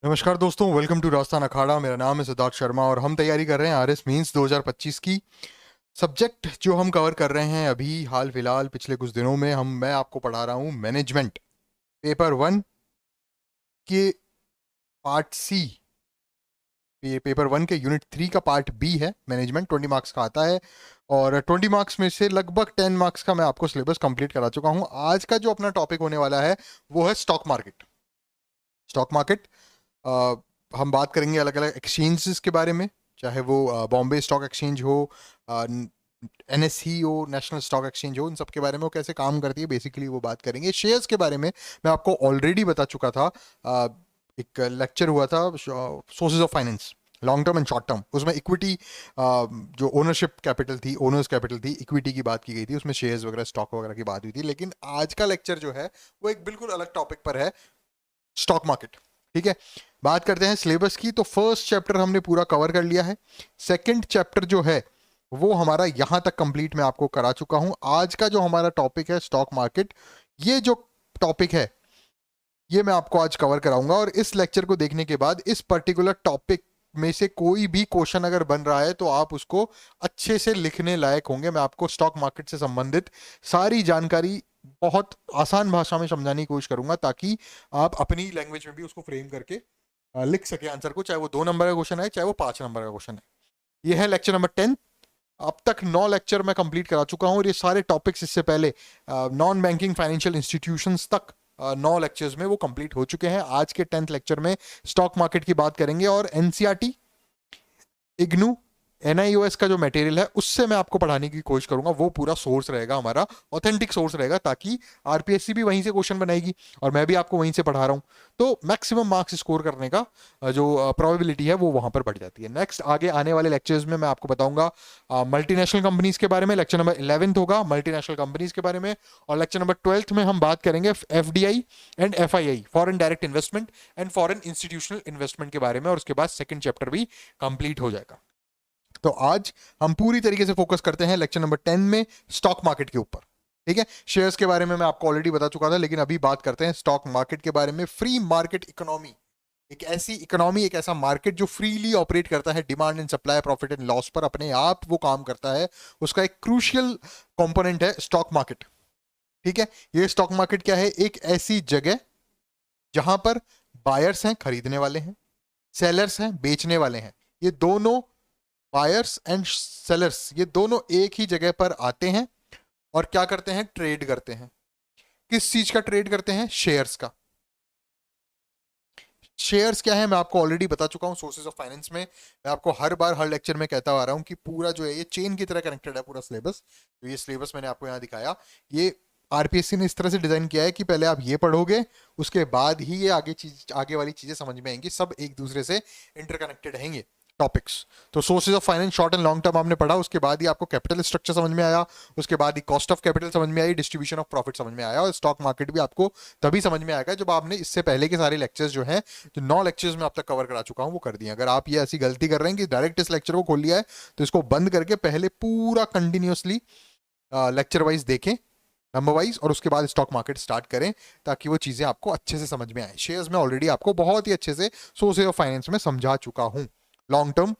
नमस्कार दोस्तों, welcome to Rajasthan अखाड़ा। मेरा नाम है सिद्धार्थ शर्मा और हम तैयारी कर रहे हैं आरएस मींस 2025 की। सब्जेक्ट जो हम कवर कर रहे हैं अभी हाल फिलहाल पिछले कुछ दिनों में मैं आपको पढ़ा रहा हूँ मैनेजमेंट पेपर 1 के पार्ट सी। ये पेपर 1 के यूनिट 3 का पार्ट बी है। मैनेजमेंट 20 मार्क्स का आता है और 20 मार्क्स में से लगभग 10 मार्क्स का मैं आपको सिलेबस कंप्लीट करा चुका हूँ। आज का जो अपना टॉपिक होने वाला है वो है स्टॉक मार्केट। स्टॉक मार्केट हम बात करेंगे अलग अलग एक्सचेंजेस के बारे में, चाहे वो बॉम्बे स्टॉक एक्सचेंज हो, एनएसई हो, नेशनल स्टॉक एक्सचेंज हो, इन सब के बारे में वो कैसे काम करती है बेसिकली वो बात करेंगे। शेयर्स के बारे में मैं आपको ऑलरेडी बता चुका था। एक लेक्चर हुआ था sources of finance, long term and short term. उसमें इक्विटी जो ओनरशिप कैपिटल थी, ओनर्स कैपिटल थी, इक्विटी की बात की गई थी, उसमें शेयर्स वगैरह स्टॉक वगैरह की बात हुई थी। लेकिन आज का लेक्चर जो है वो एक बिल्कुल अलग टॉपिक पर है, स्टॉक मार्केट। ठीक है, बात करते हैं सिलेबस की। तो फर्स्ट चैप्टर हमने पूरा कवर कर लिया है। सेकंड चैप्टर जो है वो हमारा यहां तक कंप्लीट मैं आपको करा चुका हूं। आज का जो हमारा टॉपिक है स्टॉक मार्केट, ये जो टॉपिक है ये मैं आपको आज कवर कराऊंगा। और इस लेक्चर को देखने के बाद इस पर्टिकुलर टॉपिक में से कोई भी क्वेश्चन अगर बन रहा है तो आप उसको अच्छे से लिखने लायक होंगे। मैं आपको स्टॉक मार्केट से संबंधित सारी जानकारी बहुत आसान भाषा में समझाने की कोशिश करूंगा ताकि आप अपनी लैंग्वेज में भी उसको फ्रेम करके लिख सके आंसर को, चाहे वो 2 नंबर का क्वेश्चन है चाहे वो 5 नंबर का क्वेश्चन है। ये है लेक्चर नंबर 10। अब तक 9 लेक्चर मैं कंप्लीट करा चुका हूं और ये सारे टॉपिक्स इससे पहले नॉन बैंकिंग फाइनेंशियल इंस्टीट्यूशंस तक 9 लेक्चर्स में वो कंप्लीट हो चुके हैं। आज के 10th लेक्चर में स्टॉक मार्केट की बात करेंगे और एनसीईआरटी, इग्नू, एनआईओएस का जो मटेरियल है उससे मैं आपको पढ़ाने की कोशिश करूंगा। वो पूरा सोर्स रहेगा हमारा, ऑथेंटिक सोर्स रहेगा, ताकि आरपीएससी भी वहीं से क्वेश्चन बनाएगी और मैं भी आपको वहीं से पढ़ा रहा हूं। तो मैक्सिमम मार्क्स स्कोर करने का जो प्रोबेबिलिटी है वो वहां पर बढ़ जाती है। नेक्स्ट आगे आने वाले लेक्चर्स में मैं आपको बताऊंगा मल्टीनेशनल कंपनीज के बारे में। लेक्चर नंबर 11 होगा मल्टीनेशनल कंपनीज के बारे में और लेक्चर नंबर 12 में हम बात करेंगे FDI and FII, foreign direct investment and foreign institutional investment के बारे में, और उसके बाद सेकंड चैप्टर भी कंप्लीट हो जाएगा। तो आज हम पूरी तरीके से फोकस करते हैं लेक्चर नंबर 10 में स्टॉक मार्केट के ऊपर। ठीक है, शेयर्स के बारे में मैं आपको ऑलरेडी बता चुका था, लेकिन अभी बात करते हैं स्टॉक मार्केट के बारे में। फ्री मार्केट इकोनॉमी, एक ऐसी इकोनॉमी, एक ऐसा मार्केट जो फ्रीली ऑपरेट करता है, demand and supply, profit and loss पर अपने आप वो काम करता है। उसका एक क्रूशियल कंपोनेंट है स्टॉक मार्केट। ठीक है, ये स्टॉक मार्केट क्या है? एक ऐसी जगह जहां पर बायर्स हैं, खरीदने वाले हैं, सेलर्स हैं, बेचने वाले हैं। ये दोनों बायर्स एंड सेलर्स, ये दोनों एक ही जगह पर आते हैं और क्या करते हैं? ट्रेड करते हैं। किस चीज का ट्रेड करते हैं? शेयर्स का। शेयर्स क्या है मैं आपको ऑलरेडी बता चुका हूं सोर्सेज ऑफ फाइनेंस में। मैं आपको हर बार हर लेक्चर में कहता आ रहा हूं कि पूरा जो है ये चेन की तरह कनेक्टेड है, पूरा सिलेबस। तो ये सिलेबस मैंने आपको यहाँ दिखाया, ये आरपीएससी ने इस तरह से डिजाइन किया है कि पहले आप ये पढ़ोगे, उसके बाद ही ये आगे वाली चीजें समझ में आएंगी। सब एक दूसरे से इंटरकनेक्टेड रहेंगे टॉपिक्स। तो sources of finance short and long term आपने पढ़ा, उसके बाद ही आपको कैपिटल स्ट्रक्चर समझ में आया, उसके बाद ही कॉस्ट ऑफ कैपिटल समझ में आई, डिस्ट्रीब्यूशन ऑफ प्रॉफिट समझ में आया, और स्टॉक मार्केट भी आपको तभी समझ में आएगा जब आपने इससे पहले के सारे लेक्चर्स जो हैं, जो 9 लेक्चर्स में अब तक कवर करा चुका हूं, वो कर दिए। अगर आप ये ऐसी गलती कर रहे हैं कि डायरेक्ट इस लेक्चर को खोल लिया है, तो इसको बंद करके पहले पूरा कंटिन्यूसली लेक्चर वाइज देखें, नंबर वाइज, और उसके बाद स्टॉक मार्केट स्टार्ट करें, ताकि वो चीजें आपको अच्छे से समझ में आए। शेयर्स में ऑलरेडी आपको बहुत ही अच्छे से सोर्सेज ऑफ फाइनेंस में समझा चुका हूं। लॉन्ग टर्म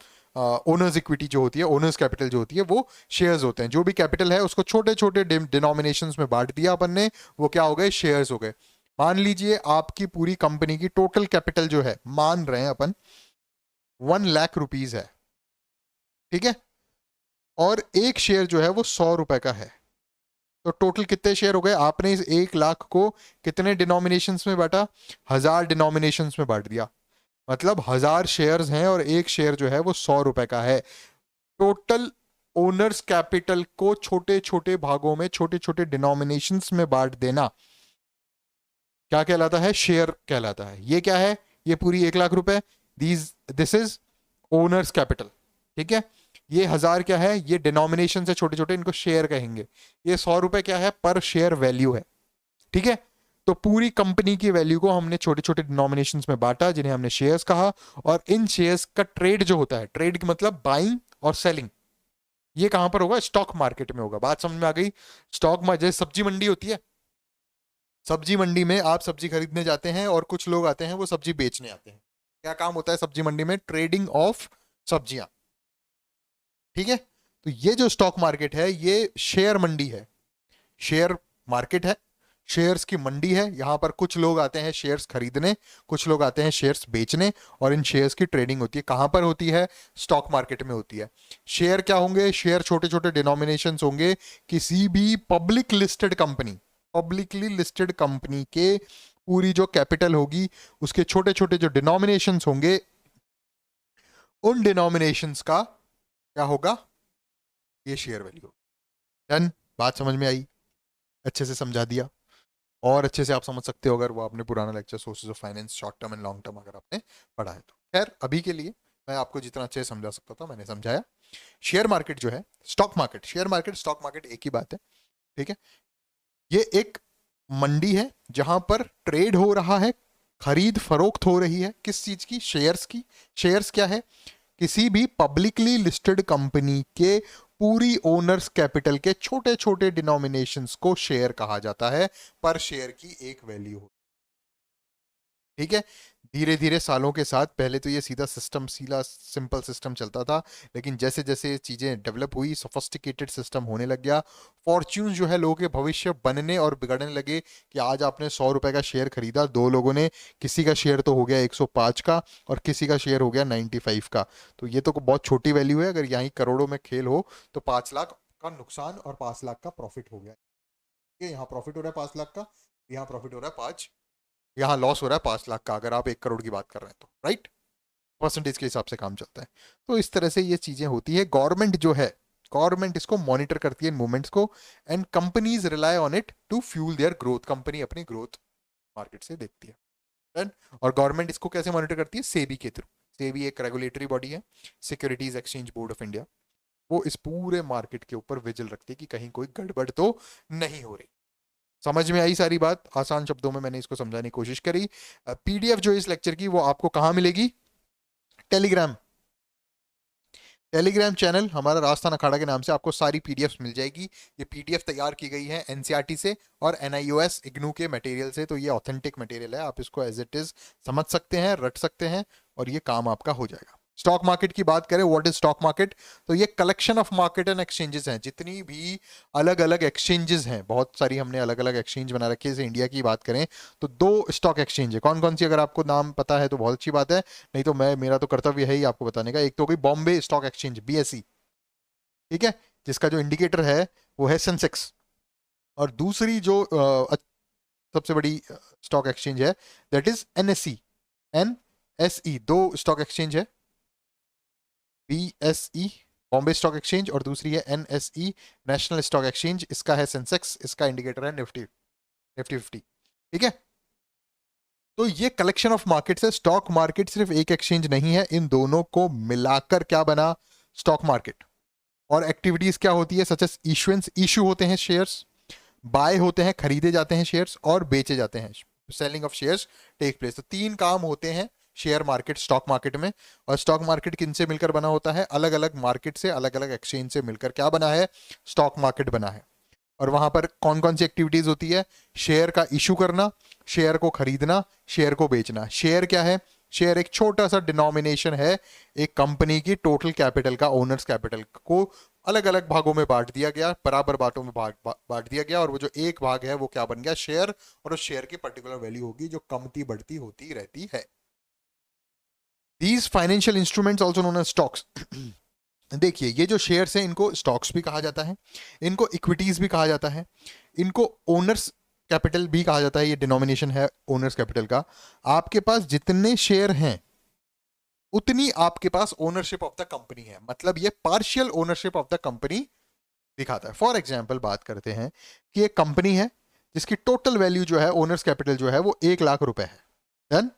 ओनर्स इक्विटी जो होती है, ओनर्स कैपिटल जो होती है, वो शेयर्स होते हैं। जो भी कैपिटल है उसको छोटे छोटे डिनोमिनेशंस में बांट दिया अपन ने, वो क्या हो गए? शेयर्स हो गए। मान लीजिए आपकी पूरी कंपनी की टोटल कैपिटल जो है, मान रहे हैं अपन 1 लाख रुपीज है। ठीक है, और एक शेयर जो है वो 100 रुपए का है। तो टोटल कितने शेयर हो गए? आपने इस 1 लाख को कितने डिनोमिनेशंस में बांटा? 1000 डिनोमिनेशंस में बांट दिया। मतलब 1000 शेयर्स हैं और एक शेयर जो है वो 100 रुपए का है। टोटल ओनर्स कैपिटल को छोटे छोटे भागों में, छोटे छोटे डिनोमिनेशंस में बांट देना क्या कहलाता है? शेयर कहलाता है। ये क्या है? ये पूरी 1 लाख रुपए, दिस इज ओनर्स कैपिटल। ठीक है, ये 1000 क्या है? ये डिनोमिनेशन से छोटे छोटे, इनको शेयर कहेंगे। ये 100 रुपए क्या है? पर शेयर वैल्यू है। ठीक है, तो पूरी कंपनी की वैल्यू को हमने छोटे छोटे डिनोमिनेशंस में बांटा, जिन्हें हमने शेयर्स कहा। और इन शेयर्स का ट्रेड जो होता है, ट्रेड का मतलब बाइंग और सेलिंग, ये कहां पर होगा? स्टॉक मार्केट में होगा। बात समझ में आ गई? स्टॉक में जैसे सब्जी मंडी होती है, सब्जी मंडी में आप सब्जी खरीदने जाते हैं और कुछ लोग आते हैं वो सब्जी बेचने आते हैं। क्या काम होता है सब्जी मंडी में? ट्रेडिंग ऑफ सब्जियां। ठीक है, तो ये जो स्टॉक मार्केट है ये शेयर मंडी है, शेयर मार्केट है, शेयर्स की मंडी है। यहां पर कुछ लोग आते हैं शेयर्स खरीदने, कुछ लोग आते हैं शेयर्स बेचने, और इन शेयर्स की ट्रेडिंग होती है। कहां पर होती है? स्टॉक मार्केट में होती है। शेयर क्या होंगे? शेयर छोटे छोटे डिनोमिनेशंस होंगे किसी भी public listed company, publicly listed company के पूरी जो कैपिटल होगी उसके छोटे छोटे जो डिनोमिनेशंस होंगे, उन डिनोमिनेशंस का क्या होगा? ये शेयर वैल्यू। डन? बात समझ में आई? अच्छे से समझा दिया। और अच्छे से आप समझ सकते हो अगर वो आपने पुराना lecture sources of finance short term and long term अगर आपने पढ़ा है तो। खैर अभी के लिए मैं आपको जितना अच्छे से समझा सकता था मैंने समझाया। शेयर मार्केट जो है, stock market, share market stock market एक ही बात है। ठीक है, ये एक मंडी है जहां पर ट्रेड हो रहा है, खरीद फरोख्त हो रही है। किस चीज की? शेयर्स की। शेयर्स क्या है? किसी भी पब्लिकली लिस्टेड कंपनी के पूरी ओनर्स कैपिटल के छोटे छोटे डिनोमिनेशंस को शेयर कहा जाता है। पर शेयर की एक वैल्यू हो। ठीक है, धीरे धीरे सालों के साथ, पहले तो ये सीधा सिस्टम, सीधा सिंपल सिस्टम चलता था, लेकिन जैसे जैसे चीजें डेवलप हुई, सोफिस्टिकेटेड सिस्टम होने लग गया। फॉर्च्यून जो है लोगों के भविष्य बनने और बिगड़ने लगे कि आज आपने 100 रुपए का शेयर खरीदा, दो लोगों ने, किसी का शेयर तो हो गया 105 का और किसी का शेयर हो गया 95 का। तो ये तो बहुत छोटी वैल्यू है। अगर यहीं करोड़ों में खेल हो तो 5 लाख का नुकसान और 5 लाख का प्रॉफिट हो गया। ये यहाँ प्रॉफिट हो रहा है 5 लाख का, यहाँ प्रॉफिट हो रहा है 5, यहाँ लॉस हो रहा है 5 लाख का, अगर आप 1 करोड़ की बात कर रहे हैं तो। राइट? परसेंटेज के हिसाब से काम चलता है। तो इस तरह से ये चीजें होती है। गवर्नमेंट जो है, गवर्नमेंट इसको मॉनिटर करती है इन मूवमेंट्स को, and companies rely on it to fuel their growth. Company अपनी ग्रोथ मार्केट से देखती है। Right? और गवर्नमेंट इसको कैसे मॉनिटर करती है? सेबी के थ्रू। सेबी एक रेगुलेटरी बॉडी है, securities exchange board of India. वो इस पूरे मार्केट के ऊपर विजिल रखती है कि कहीं कोई गड़बड़ तो नहीं हो रही। समझ में आई सारी बात? आसान शब्दों में मैंने इसको समझाने की कोशिश करी। पीडीएफ जो इस लेक्चर की वो आपको कहां मिलेगी? टेलीग्राम, टेलीग्राम चैनल हमारा राजस्थान अखाड़ा के नाम से आपको सारी पीडीएफ मिल जाएगी। ये पीडीएफ तैयार की गई है एनसीईआरटी से और एनआईओएस इग्नू के मटेरियल से। तो ये ऑथेंटिक मटेरियल है, आप इसको एज इट इज समझ सकते हैं, रट सकते हैं, और ये काम आपका हो जाएगा। स्टॉक मार्केट की बात करें, व्हाट इज स्टॉक मार्केट? तो ये collection of market and exchanges हैं। जितनी भी अलग अलग एक्सचेंजेस हैं, बहुत सारी हमने अलग अलग एक्सचेंज बना रखी है। जैसे इंडिया की बात करें तो 2 स्टॉक एक्सचेंज है। कौन कौन सी? अगर आपको नाम पता है तो बहुत अच्छी बात है, नहीं तो मेरा तो कर्तव्य है ही आपको बताने का। एक तो हो गई बॉम्बे स्टॉक एक्सचेंज, बीएसई, ठीक है, जिसका जो इंडिकेटर है वो है सेंसेक्स। और दूसरी जो सबसे बड़ी स्टॉक एक्सचेंज है that is NSE, NSE. 2 stock exchange है, बीएसई बॉम्बे स्टॉक एक्सचेंज और दूसरी है एनएसई नेशनल स्टॉक एक्सचेंज। इसका है सेंसेक्स, इसका इंडिकेटर है निफ्टी, निफ्टी 50। ठीक है, तो ये कलेक्शन ऑफ मार्केट्स है। स्टॉक मार्केट सिर्फ एक एक्सचेंज नहीं है, इन दोनों को मिलाकर क्या बना? Stock market. और एक्टिविटीज क्या होती है? सच एज इशुएंस, इशू होते हैं शेयर्स, बाय होते हैं, खरीदे जाते हैं शेयर्स, और बेचे जाते हैं, selling off shares take place. तो 3 काम होते हैं शेयर मार्केट, स्टॉक मार्केट में। और स्टॉक मार्केट किन से मिलकर बना होता है? अलग अलग मार्केट से, अलग अलग एक्सचेंज से मिलकर क्या बना है? स्टॉक मार्केट बना है। और वहां पर कौन कौन सी एक्टिविटीज होती है? शेयर का इशू करना, शेयर को खरीदना, शेयर को बेचना। शेयर क्या है? शेयर एक छोटा सा डिनोमिनेशन है एक कंपनी की टोटल कैपिटल का, ओनर्स कैपिटल को अलग अलग भागों में बांट दिया गया, बराबर बांटों में बांट दिया गया, और वो जो एक भाग है वो क्या बन गया? शेयर। और उस शेयर की पर्टिकुलर वैल्यू होगी जो कमती बढ़ती होती रहती है। These financial instruments also known as stocks. देखिए, ये जो शेयर्स हैं इनको स्टॉक्स भी कहा जाता है, इनको इक्विटीज भी कहा जाता है, इनको ओनर्स कैपिटल भी कहा जाता है। ये डिनोमिनेशन है ओनर्स कैपिटल का। आपके पास जितने शेयर हैं उतनी आपके पास ओनरशिप ऑफ द कंपनी है, मतलब ये partial ownership of the company दिखाता है। फॉर एग्जाम्पल बात करते हैं कि एक कंपनी है जिसकी टोटल वैल्यू जो है, ओनर्स कैपिटल जो है, वो 1 लाख रुपए है। डन?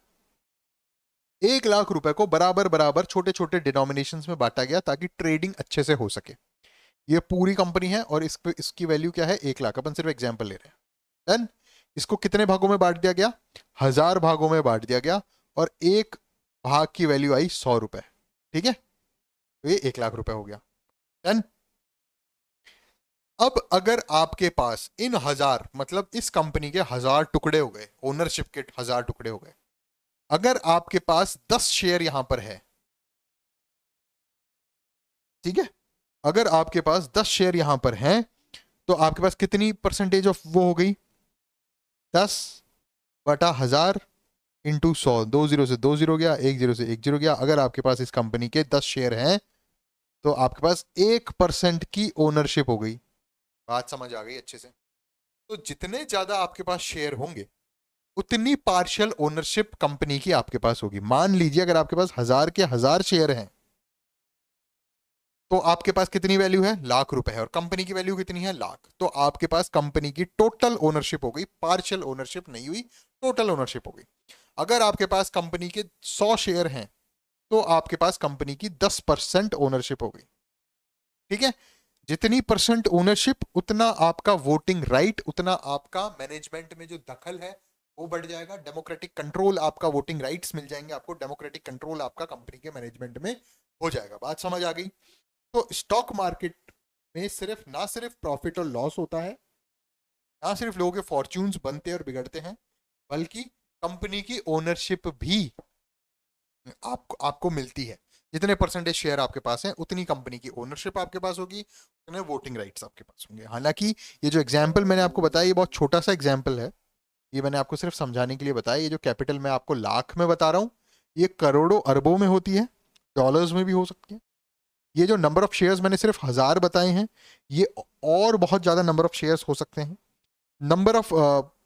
1 लाख रुपए को बराबर बराबर छोटे छोटे डिनोमिनेशंस में बांटा गया ताकि ट्रेडिंग अच्छे से हो सके। ये पूरी कंपनी है और इसकी वैल्यू क्या है? 1 लाख। अपन सिर्फ एग्जाम्पल ले रहे हैं। डन? इसको कितने भागों में बांट दिया गया? 1000 भागों में बांट दिया गया, और एक भाग की वैल्यू आई 100 रुपए। ठीक है, तो ये 1 लाख रुपए हो गया। डन? अब अगर आपके पास इन 1000, मतलब इस कंपनी के 1000 टुकड़े हो गए, ओनरशिप के 1000 टुकड़े हो गए, अगर आपके पास 10 शेयर यहां पर है, ठीक है, अगर आपके पास 10 शेयर यहां पर हैं, तो आपके पास कितनी परसेंटेज ऑफ वो हो गई? 10/1000 इंटू 100। 2 जीरो से 2 जीरो गया, 1 जीरो से 1 जीरो गया। अगर आपके पास इस कंपनी के 10 शेयर हैं, तो आपके पास 1% की ओनरशिप हो गई। बात समझ आ गई अच्छे से? तो जितने ज्यादा आपके पास शेयर होंगे, उतनी पार्शियल ओनरशिप कंपनी की आपके पास होगी। मान लीजिए अगर आपके पास 1000 के 1000 शेयर हैं, तो आपके पास कितनी वैल्यू है? ₹1,00,000 है, और कंपनी की वैल्यू कितनी है? 1,00,000। तो आपके पास कंपनी की टोटल ओनरशिप हो गई, पार्शियल ओनरशिप नहीं हुई, टोटल ओनरशिप हो गई। अगर आपके पास कंपनी के 100 शेयर हैं, तो आपके पास कंपनी की 10% ओनरशिप हो गई। ठीक है, जितनी परसेंट ओनरशिप, उतना आपका वोटिंग राइट, उतना आपका मैनेजमेंट में जो दखल है वो बढ़ जाएगा। डेमोक्रेटिक कंट्रोल, आपका वोटिंग राइट्स मिल जाएंगे आपको, डेमोक्रेटिक कंट्रोल आपका कंपनी के मैनेजमेंट में हो जाएगा। बात समझ आ गई? तो स्टॉक मार्केट में सिर्फ ना सिर्फ प्रॉफिट और लॉस होता है, ना सिर्फ लोगों के फॉर्च्यून्स बनते और बिगड़ते हैं, बल्कि कंपनी की ओनरशिप भी आपको आपको मिलती है। जितने परसेंटेज शेयर आपके पास हैं, उतनी कंपनी की ओनरशिप आपके पास होगी, उतने वोटिंग राइट्स आपके पास होंगे। हालांकि ये जो एग्जांपल मैंने आपको बताया, ये बहुत छोटा सा एग्जांपल है, ये मैंने आपको सिर्फ समझाने के लिए बताया। ये जो कैपिटल मैं आपको लाख में बता रहा हूँ, ये करोड़ों अरबों में होती है, डॉलर्स में भी हो सकती है। ये जो नंबर ऑफ शेयर्स मैंने सिर्फ 1000 बताए हैं, ये और बहुत ज्यादा नंबर ऑफ शेयर्स हो सकते हैं। नंबर ऑफ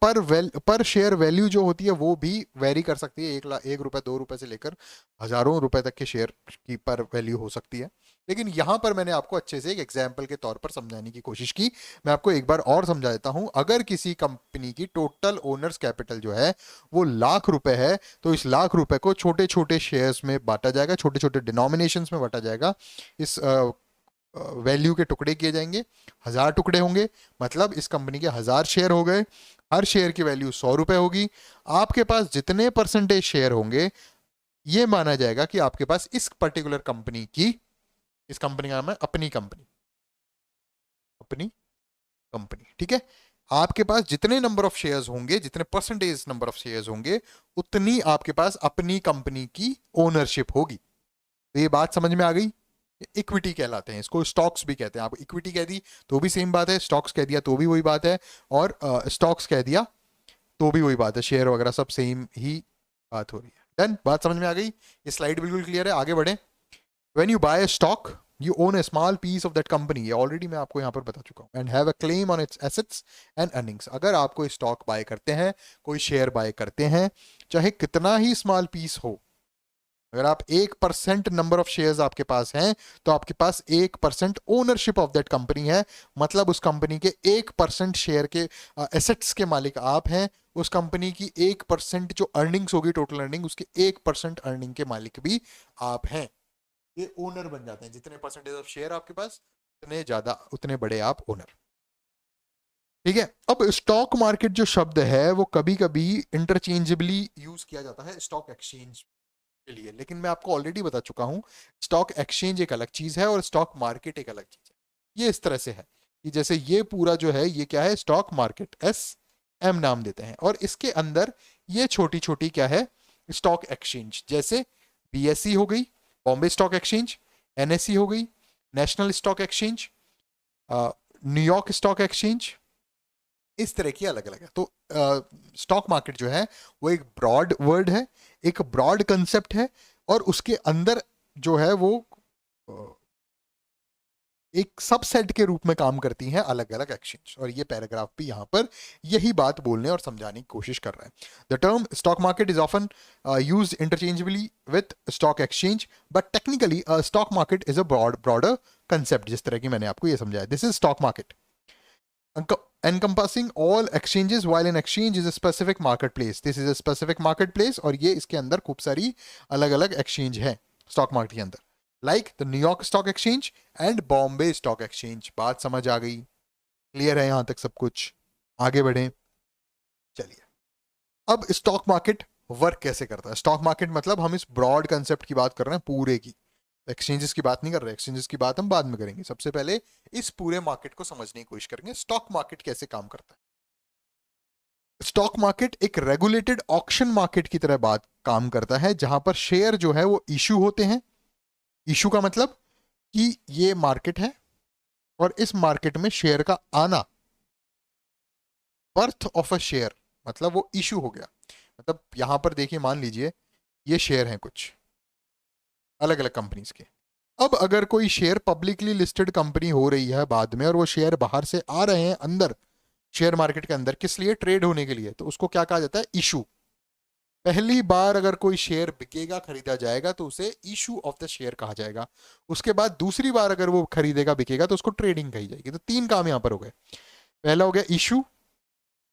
पर शेयर वैल्यू जो होती है वो भी वेरी कर सकती है। 1 रुपए 2 रुपए से लेकर हजारों रुपए तक के शेयर की पर वैल्यू हो सकती है। लेकिन यहां पर मैंने आपको अच्छे से एक एग्जाम्पल के तौर पर समझाने की कोशिश की। मैं आपको एक बार और समझा देता हूं। अगर किसी कंपनी की टोटल ओनर्स कैपिटल जो है वो ₹1,00,000 है, तो इस ₹1,00,000 को छोटे छोटे शेयर्स में बांटा जाएगा, छोटे छोटे डिनोमिनेशंस में बांटा जाएगा। इस वैल्यू के टुकड़े किए जाएंगे, 1000 टुकड़े होंगे, मतलब इस कंपनी के 1000 शेयर हो गए। हर शेयर की वैल्यू ₹100 होगी। आपके पास जितने परसेंटेज शेयर होंगे, ये माना जाएगा कि आपके पास इस पर्टिकुलर कंपनी की, इस कंपनी का नाम है अपनी कंपनी, अपनी कंपनी। ठीक है, आपके पास जितने नंबर ऑफ शेयर्स होंगे, जितने परसेंटेज नंबर ऑफ शेयर्स होंगे, उतनी आपके पास अपनी कंपनी की ओनरशिप होगी। तो ये बात समझ में आ गई? इक्विटी कहलाते हैं इसको, स्टॉक्स भी कहते हैं। आप इक्विटी कह दी तो भी सेम बात है, स्टॉक्स कह दिया तो भी वही बात है, और स्टॉक्स कह दिया तो भी वही बात है। शेयर वगैरह सब सेम ही बात हो रही है। डन? बात समझ में आ गई? ये स्लाइड बिल्कुल क्लियर है, आगे बढ़े। When you buy stock, you own a small piece of that company, ये ऑलरेडी मैं आपको यहाँ पर बता चुका हूँ। And have a claim on its assets and earnings. अगर आप कोई स्टॉक बाय करते हैं, कोई शेयर बाय करते हैं, चाहे कितना ही स्मॉल पीस हो, अगर आप 1% नंबर ऑफ शेयर्स आपके पास हैं, तो आपके पास 1% ओनरशिप ऑफ दैट कंपनी है। मतलब उस कंपनी के 1% शेयर के एसेट्स के मालिक आप हैं। उस कंपनी की 1% जो अर्निंग्स होगी, टोटल अर्निंग, उसके 1% अर्निंग के मालिक भी आप हैं। ये ओनर बन जाते हैं। जितने परसेंटेज ऑफ शेयर आपके पास, उतने ज्यादा, उतने बड़े आप ओनर। ठीक है, अब स्टॉक मार्केट जो शब्द है वो कभी कभी इंटरचेंजेबली यूज किया जाता है स्टॉक एक्सचेंज के लिए, लेकिन मैं आपको ऑलरेडी बता चुका हूं, स्टॉक एक्सचेंज एक अलग चीज है और स्टॉक मार्केट एक अलग चीज है। ये इस तरह से है कि जैसे ये पूरा जो है, ये क्या है? स्टॉक मार्केट, SM नाम देते हैं, और इसके अंदर ये छोटी छोटी क्या है? Stock exchange. जैसे BSE हो गई, बॉम्बे स्टॉक एक्सचेंज, NSE हो गई, national stock exchange, New York stock exchange, इस तरह की अलग अलग है। तो स्टॉक मार्केट जो है वो एक ब्रॉड वर्ड है, एक ब्रॉड कंसेप्ट है, और उसके अंदर जो है वो एक सबसेट के रूप में काम करती हैं अलग अलग एक्सचेंज। और ये पैराग्राफ भी यहाँ पर यही बात बोलने और समझाने की कोशिश कर रहा है। The term stock market is often used interchangeably with stock exchange, but technically stock market is a broader concept, जिस तरह की मैंने आपको ये समझाया। This is stock market encompassing all exchanges, while an exchange is a specific marketplace. This is a specific marketplace, और ये इसके अंदर खूब सारी अलग अलग एक्सचेंज है स्टॉक मार्केट के अंदर, like the New York stock exchange and Bombay stock exchange. बात समझ आ गई? क्लियर है यहां तक सब कुछ? आगे बढ़े, चलिए। अब स्टॉक मार्केट वर्क कैसे करता है? स्टॉक मार्केट मतलब हम इस ब्रॉड कंसेप्ट की बात कर रहे हैं, पूरे की। एक्सचेंजेस की बात नहीं कर रहे, एक्सचेंजेस की बात हम बाद में करेंगे। सबसे पहले इस पूरे मार्केट को समझने की कोशिश करेंगे, स्टॉक मार्केट कैसे काम करता है। स्टॉक मार्केट एक रेगुलेटेड ऑक्शन मार्केट की तरह बात काम करता है, जहां पर शेयर जो है वो इशू होते हैं। इशू का मतलब कि ये मार्केट है और इस मार्केट में शेयर का आना, बर्थ ऑफ अ शेयर, मतलब वो इशू हो गया। मतलब यहां पर देखिए, मान लीजिए ये शेयर हैं कुछ अलग अलग कंपनीज के। अब अगर कोई शेयर पब्लिकली लिस्टेड कंपनी हो रही है बाद में, और वो शेयर बाहर से आ रहे हैं अंदर शेयर मार्केट के अंदर, किस लिए? ट्रेड होने के लिए, तो उसको क्या कहा जाता है? इशू। पहली बार अगर कोई शेयर बिकेगा, खरीदा जाएगा, तो उसे इशू ऑफ द शेयर कहा जाएगा। उसके बाद दूसरी बार अगर वो खरीदेगा, बिकेगा, तो उसको ट्रेडिंग कही जाएगी। तो तीन काम यहां पर हो गए। पहला हो गया इशू,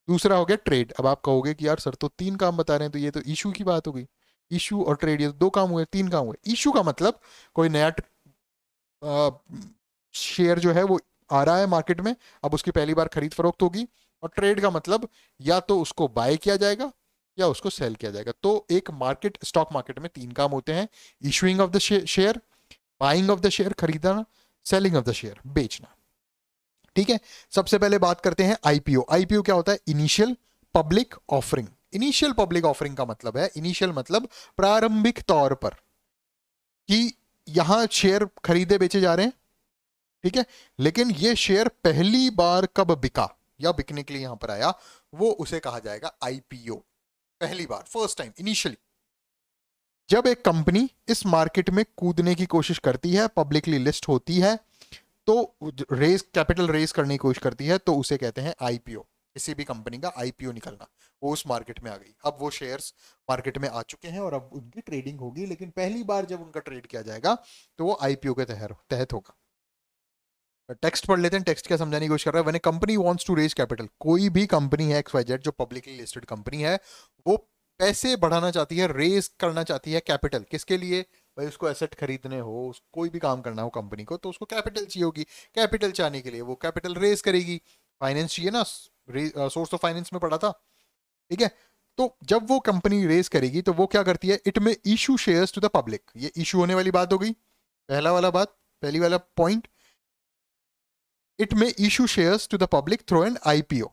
दूसरा हो गया ट्रेड। अब आप कहोगे कि यार सर तो तीन काम बता रहे हैं, तो ये तो इशू की बात हो गई। इशू और ट्रेड, ये तो दो काम हुए, तीन काम हुए। इशू का मतलब कोई नया शेयर जो है वो आ रहा है मार्केट में, अब उसकी पहली बार खरीद फरोख्त होगी। और ट्रेड का मतलब या तो उसको बाय किया जाएगा या उसको सेल किया जाएगा। तो एक मार्केट, स्टॉक मार्केट में तीन काम होते हैं: issuing of the share, buying of the share खरीदना, सेलिंग ऑफ द शेयर बेचना। ठीक है, सबसे पहले बात करते हैं आईपीओ। आईपीओ क्या होता है? Initial public offering. Initial public offering का मतलब है, इनिशियल मतलब प्रारंभिक तौर पर, कि यहां शेयर खरीदे बेचे जा रहे हैं, ठीक है, लेकिन ये शेयर पहली बार कब बिका या बिकने के लिए यहां पर आया, वो उसे कहा जाएगा आईपीओ। पहली बार, फर्स्ट टाइम, इनिशियली। जब एक कंपनी इस मार्केट में कूदने की कोशिश करती है, पब्लिकली लिस्ट होती है, तो रेज, कैपिटल रेज करने की कोशिश करती है, तो उसे कहते हैं आईपीओ। किसी भी कंपनी का आईपीओ निकलना, वो उस मार्केट में आ गई। अब वो शेयर्स मार्केट में आ चुके हैं और अब उनकी ट्रेडिंग होगी, लेकिन पहली बार जब उनका ट्रेड किया जाएगा तो वो आईपीओ के तहत होगा। टेक्स्ट पढ़ लेते हैं। टेक्स्ट क्या समझाने की कोशिश कर रहा है? When a company wants to raise capital, कोई भी कंपनी है XYZ जो पब्लिकली लिस्टेड कंपनी है, वो पैसे बढ़ाना चाहती है, रेज करना चाहती है कैपिटल। किसके लिए? भाई उसको एसेट खरीदने हो, कोई भी काम करना हो कंपनी को, तो उसको कैपिटल चाहिए होगी। कैपिटल चाहने के लिए वो कैपिटल रेज करेगी। फाइनेंस चाहिए ना, सोर्स ऑफ फाइनेंस में पढ़ा था, ठीक है। तो जब वो कंपनी रेज करेगी तो वो क्या करती है? It may issue shares to the public. ये इशू होने वाली बात हो गई, पहला वाला बात, पहली वाला point. It may issue shares to the public through an IPO.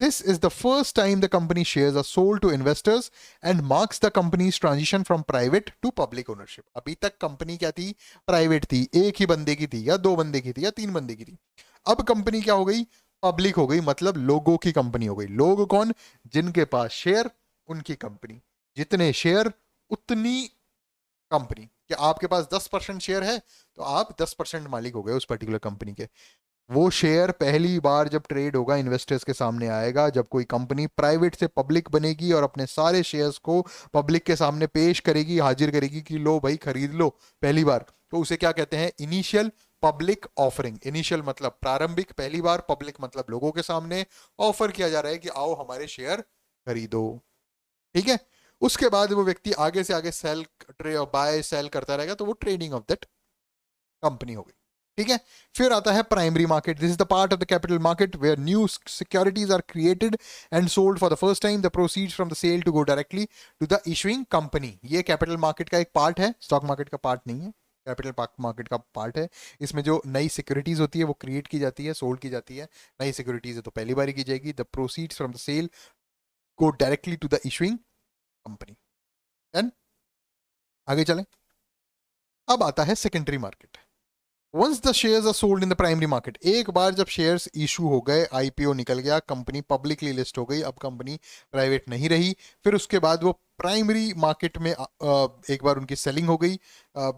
This is the first time the company shares are sold to investors and marks the company's transition from private to public ownership. अभी तक company क्या थी? Private थी, एक ही बंदे की थी या दो बंदे की थी या तीन बंदे की थी। अब कंपनी क्या हो गई? पब्लिक हो गई, मतलब लोगों की कंपनी हो गई। लोग कौन? जिनके पास शेयर, उनकी कंपनी। जितने शेयर उतनी कंपनी। कि आपके पास 10% शेयर है तो आप 10% मालिक हो गए उस पर्टिकुलर कंपनी के। वो शेयर पहली बार जब ट्रेड होगा, इन्वेस्टर्स के सामने आएगा, जब कोई कंपनी प्राइवेट से पब्लिक बनेगी और अपने सारे शेयर्स को पब्लिक के सामने पेश करेगी, हाजिर करेगी कि लो भाई खरीद लो पहली बार, तो उसे क्या कहते हैं? Initial public offering. इनिशियल मतलब प्रारंभिक, पहली बार, पब्लिक मतलब लोगों के सामने ऑफर किया जा रहा है कि आओ हमारे शेयर खरीदो, ठीक है। उसके बाद वो व्यक्ति आगे से आगे सेल, बाय सेल करता रहेगा, तो वो ट्रेडिंग ऑफ दैट कंपनी हो गई, ठीक है। फिर आता है primary market. This is the part of the capital market where new securities are created and sold for the first time. The proceeds from the sale to go directly to the issuing company. ये capital market का एक part है, stock market का part नहीं है, capital market का part है। इसमें जो नई सिक्योरिटीज होती है वो क्रिएट की जाती है, सोल्ड की जाती है। नई सिक्योरिटीज है तो पहली बार की जाएगी। The proceeds from the sale go directly to the issuing company. Then आगे चलें। अब आता है secondary market. Once the shares are sold in the primary market, एक बार जब शेयर्स इशू हो गए, आईपीओ निकल गया, कंपनी पब्लिकली लिस्ट हो गई, अब कंपनी प्राइवेट नहीं रही, फिर उसके बाद वो प्राइमरी मार्केट में एक बार उनकी सेलिंग हो गई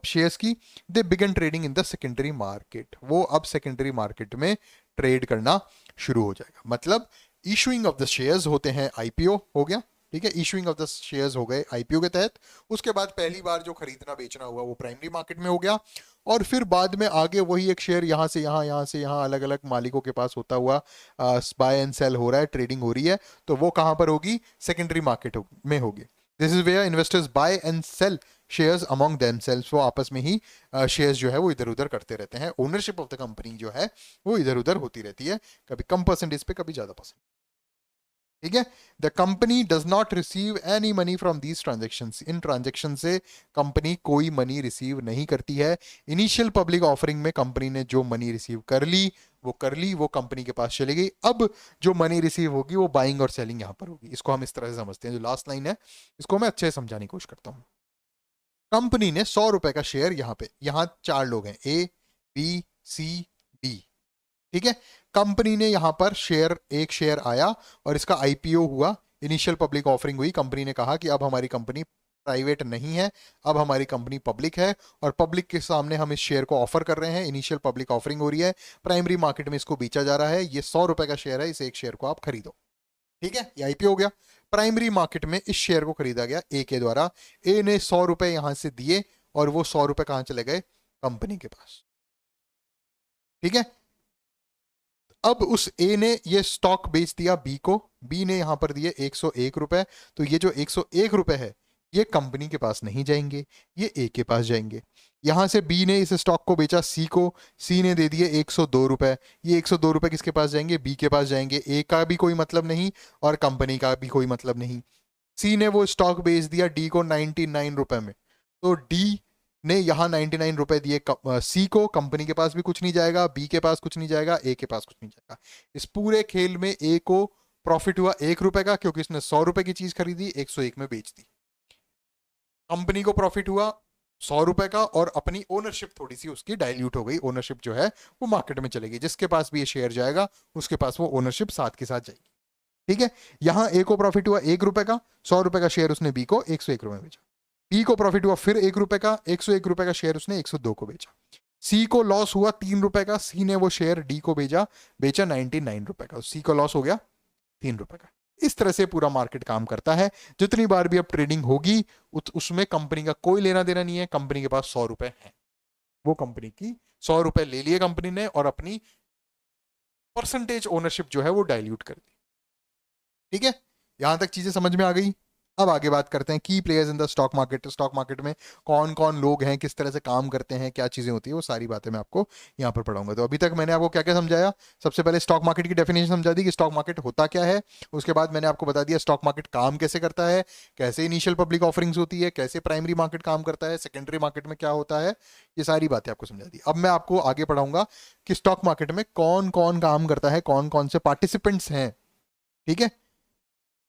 शेयर्स की, दे begin trading in the secondary market. वो अब सेकेंडरी मार्केट में ट्रेड करना शुरू हो जाएगा। मतलब इशूइंग ऑफ द शेयर्स होते हैं, आईपीओ हो गया, ठीक है। इशूइंग ऑफ द शेयर्स हो गए आईपीओ के तहत। उसके बाद पहली बार जो खरीदना बेचना हुआ वो प्राइमरी मार्केट में हो गया, और फिर बाद में आगे वही एक शेयर यहाँ से यहाँ, यहाँ से यहाँ, अलग अलग मालिकों के पास होता हुआ बाय एंड सेल हो रहा है, ट्रेडिंग हो रही है, तो वो कहाँ पर होगी? सेकेंडरी मार्केट में होगी। This is where investors buy and sell shares among themselves. वो आपस में ही शेयर्स जो है वो इधर उधर करते रहते हैं। ओनरशिप ऑफ द कंपनी जो है वो इधर उधर होती रहती है, कभी कम परसेंटेज पे, कभी ज्यादा परसेंट, ठीक है। The company does not receive any money from these transaction. In transaction से कंपनी कोई मनी रिसीव नहीं करती है। इनिशियल पब्लिक ऑफरिंग में कंपनी ने जो मनी रिसीव कर ली वो कर ली, वो कंपनी के पास चली गई। अब जो मनी रिसीव होगी वो बाइंग और सेलिंग यहां पर होगी। इसको हम इस तरह से समझते हैं। जो लास्ट लाइन है इसको मैं अच्छे से समझाने की कोशिश करता हूं। कंपनी ने 100 रुपए का शेयर यहां पे, यहां 4 लोग हैं, ए बी सी डी, ठीक है। कंपनी ने यहां पर शेयर, एक शेयर आया और इसका आईपीओ हुआ, इनिशियल पब्लिक ऑफरिंग हुई। कंपनी ने कहा कि अब हमारी कंपनी प्राइवेट नहीं है, अब हमारी कंपनी पब्लिक है और पब्लिक के सामने हम इस शेयर को ऑफर कर रहे हैं। इनिशियल पब्लिक ऑफरिंग हो रही है, प्राइमरी मार्केट में इसको बेचा जा रहा है। ये 100 रुपए का शेयर है, इस एक शेयर को आप खरीदो, ठीक है। ये आईपीओ हो गया। प्राइमरी मार्केट में इस शेयर को खरीदा गया ए के द्वारा। ए ने 100 रुपए यहां से दिए और वो 100 रुपए कहां चले गए? कंपनी के पास, ठीक है। अब उस ए ने ये स्टॉक बेच दिया बी को, बी ने यहां पर दिए 101 रुपए। तो ये जो 101 रुपए है ये कंपनी के पास नहीं जाएंगे, ये ए के पास जाएंगे। यहां से बी ने इस स्टॉक को बेचा सी को, सी ने दे दिए 102 रुपए। ये 102 रुपए किसके पास जाएंगे? बी के पास जाएंगे। ए का भी कोई मतलब नहीं और कंपनी का भी कोई मतलब नहीं। सी ने वो स्टॉक बेच दिया डी को 99 रुपए में, तो डी ने यहाँ 99 रुपए दिए सी को। कंपनी के पास भी कुछ नहीं जाएगा, बी के पास कुछ नहीं जाएगा, ए के पास कुछ नहीं जाएगा। इस पूरे खेल में ए को प्रॉफिट हुआ 1 रुपए का, क्योंकि इसने 100 रुपए की चीज खरीदी, 101 में बेच दी। कंपनी को प्रॉफिट हुआ 100 रुपए का और अपनी ओनरशिप थोड़ी सी उसकी डाइल्यूट हो गई। ओनरशिप जो है वो मार्केट में चलेगी, जिसके पास भी ये शेयर जाएगा उसके पास वो ओनरशिप साथ के साथ जाएगी, ठीक है। यहां ए को प्रॉफिट हुआ 1 रुपए का, 100 रुपए का शेयर उसने बी को 101 रुपए में बेचा। बी को प्रॉफिट हुआ फिर 1 रुपए का, 101 रुपए का शेयर उसने 102 को बेचा। सी को लॉस हुआ 3 रुपए का, सी ने वो शेयर डी को बेचा 99 रुपए का, सी को लॉस हो गया 3 रुपए का। इस तरह से पूरा मार्केट काम करता है। जितनी बार भी अब ट्रेडिंग होगी उसमें कंपनी का कोई लेना देना नहीं है। कंपनी के पास 100 रुपए है, वो कंपनी की 100 रुपए ले लिए कंपनी ने और अपनी परसेंटेज ओनरशिप जो है वो डाइल्यूट कर दी, ठीक है। यहां तक चीजें समझ में आ गई। अब आगे बात करते हैं की players in the stock market. Stock market में कौन कौन लोग हैं, किस तरह से काम करते हैं, क्या चीजें होती है, वो सारी बातें मैं आपको यहाँ पर पढ़ाऊंगा। तो अभी तक मैंने आपको क्या क्या समझाया? सबसे पहले स्टॉक मार्केट की डेफिनेशन समझा दी कि स्टॉक मार्केट होता क्या है। उसके बाद मैंने आपको बता दिया स्टॉक मार्केट काम कैसे करता है, कैसे इनिशियल पब्लिक ऑफरिंग्स होती है, कैसे प्राइमरी मार्केट काम करता है, सेकेंडरी मार्केट में क्या होता है, ये सारी बातें आपको समझा दी। अब मैं आपको आगे पढ़ाऊंगा कि स्टॉक मार्केट में कौन कौन काम करता है, कौन कौन से पार्टिसिपेंट्स हैं, ठीक है।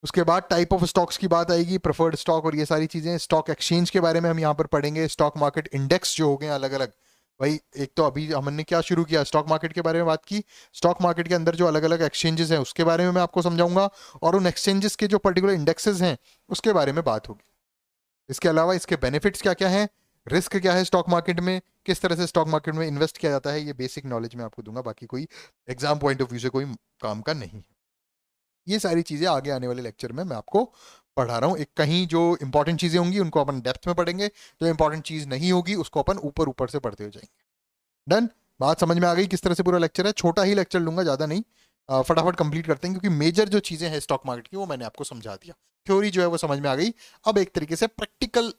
उसके बाद टाइप ऑफ स्टॉक्स की बात आएगी, प्रेफर्ड स्टॉक और ये सारी चीजें। स्टॉक एक्सचेंज के बारे में हम यहाँ पर पढ़ेंगे। स्टॉक मार्केट इंडेक्स जो हो गए अलग अलग, भाई एक तो अभी हमने क्या शुरू किया, स्टॉक मार्केट के बारे में बात की। स्टॉक मार्केट के अंदर जो अलग अलग एक्सचेंजेस हैं उसके बारे में मैं आपको समझाऊंगा और उन एक्सचेंजेस के जो पर्टिकुलर इंडेक्सेस हैं उसके बारे में बात होगी। इसके अलावा इसके बेनिफिट्स क्या क्या है, रिस्क क्या है स्टॉक मार्केट में, किस तरह से स्टॉक मार्केट में इन्वेस्ट किया जाता है, ये बेसिक नॉलेज मैं आपको दूंगा। बाकी कोई एग्जाम पॉइंट ऑफ व्यू से कोई काम का नहीं है। ये सारी चीजें आगे आने वाले लेक्चर में मैं आपको पढ़ा रहा हूँ। एक कहीं जो इंपॉर्टेंट चीजें होंगी उनको अपन डेप्थ में पढ़ेंगे, जो इंपॉर्टेंट चीज नहीं होगी उसको अपन ऊपर ऊपर से पढ़ते हो जाएंगे। डन? बात समझ में आ गई किस तरह से पूरा लेक्चर है? छोटा ही लेक्चर लूंगा, ज्यादा नहीं। फटाफट कंप्लीट करते हैं क्योंकि मेजर जो चीजें हैं स्टॉक मार्केट की वो मैंने आपको समझा दिया। थ्योरी जो है वो समझ में आ गई। अब एक तरीके से प्रैक्टिकल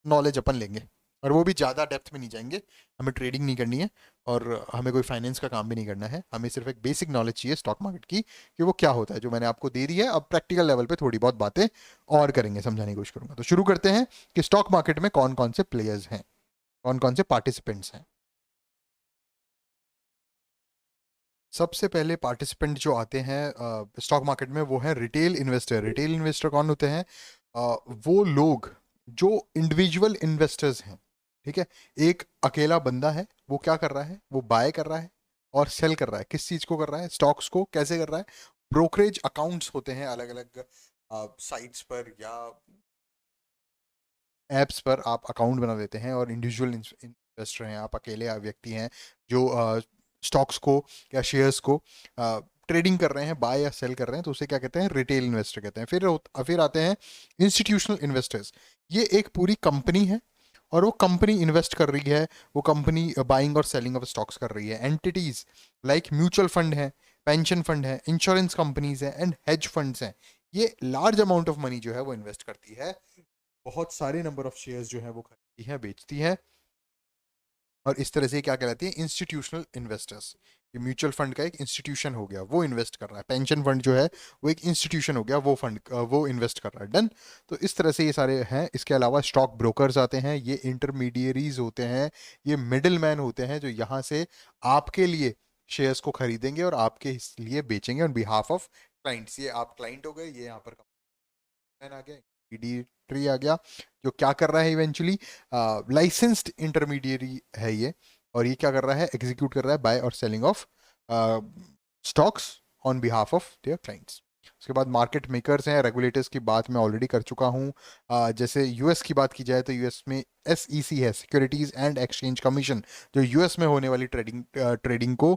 नॉलेज अपन लेंगे और वो भी ज़्यादा डेप्थ में नहीं जाएंगे। हमें ट्रेडिंग नहीं करनी है और हमें कोई फाइनेंस का काम भी नहीं करना है। हमें सिर्फ एक बेसिक नॉलेज चाहिए स्टॉक मार्केट की कि वो क्या होता है, जो मैंने आपको दे दी है। अब प्रैक्टिकल लेवल पे थोड़ी बहुत बातें और करेंगे, समझाने की कोशिश करूंगा। तो शुरू करते हैं कि स्टॉक मार्केट में कौन कौन से प्लेयर्स हैं, कौन कौन से पार्टिसिपेंट्स हैं। सबसे पहले पार्टिसिपेंट जो आते हैं स्टॉक मार्केट में वो है रिटेल इन्वेस्टर। रिटेल इन्वेस्टर कौन होते हैं? वो लोग जो इंडिविजुअल इन्वेस्टर्स हैं, ठीक है। एक अकेला बंदा है, वो क्या कर रहा है, वो बाय कर रहा है और सेल कर रहा है। किस चीज को कर रहा है? स्टॉक्स को। कैसे कर रहा है? ब्रोकरेज अकाउंट्स होते हैं अलग अलग साइट्स पर या एप्स पर आप अकाउंट बना देते हैं और इंडिविजुअल इन्वेस्टर हैं, आप अकेले व्यक्ति हैं जो स्टॉक्स को या शेयर्स को ट्रेडिंग कर रहे हैं, बाय या सेल कर रहे हैं, तो उसे क्या कहते हैं? रिटेल इन्वेस्टर कहते हैं। फिर आते हैं इंस्टीट्यूशनल इन्वेस्टर्स। ये एक पूरी कंपनी है और वो कंपनी इन्वेस्ट कर रही है, वो कंपनी बाइंग और सेलिंग ऑफ स्टॉक्स कर रही है। एंटिटीज लाइक म्यूचुअल फंड है, पेंशन फंड है, इंश्योरेंस कंपनीज है एंड हेज फंड्स हैं। ये लार्ज अमाउंट ऑफ मनी जो है वो इन्वेस्ट करती है, बहुत सारे नंबर ऑफ शेयर्स जो है वो खरीदती है, बेचती है और इस तरह से क्या कहलाती है? Institutional investors. ये म्यूचुअल फंड का एक इंस्टीट्यूशन हो गया, वो इन्वेस्ट कर रहा है। पेंशन फंड जो है वो एक इंस्टीट्यूशन हो गया, वो फंड वो इन्वेस्ट कर रहा है। डन? तो इस तरह से ये सारे हैं। इसके अलावा स्टॉक ब्रोकर्स आते हैं, ये इंटरमीडियरीज होते हैं, ये मिडिल मैन होते हैं जो यहाँ से आपके लिए शेयर्स को खरीदेंगे और आपके लिए बेचेंगे ऑन बिहाफ ऑफ क्लाइंट्स। ये आप क्लाइंट हो गए, ये यहाँ पर आ गया, इंटरमीडिएटरी आ गया, जो क्या कर रहा है इवेंचुअली, लाइसेंस्ड इंटरमीडिएरी है ये। और ये क्या कर रहा है, एग्जीक्यूट कर रहा है बाय और selling of stocks on behalf of their clients. उसके बाद मार्केट मेकर्स हैं, रेगुलेटर्स की बात मैं ऑलरेडी कर चुका हूँ। जैसे यूएस की बात की जाए तो यूएस में एसईसी है, सिक्योरिटीज एंड एक्सचेंज कमीशन, जो यूएस में होने वाली ट्रेडिंग को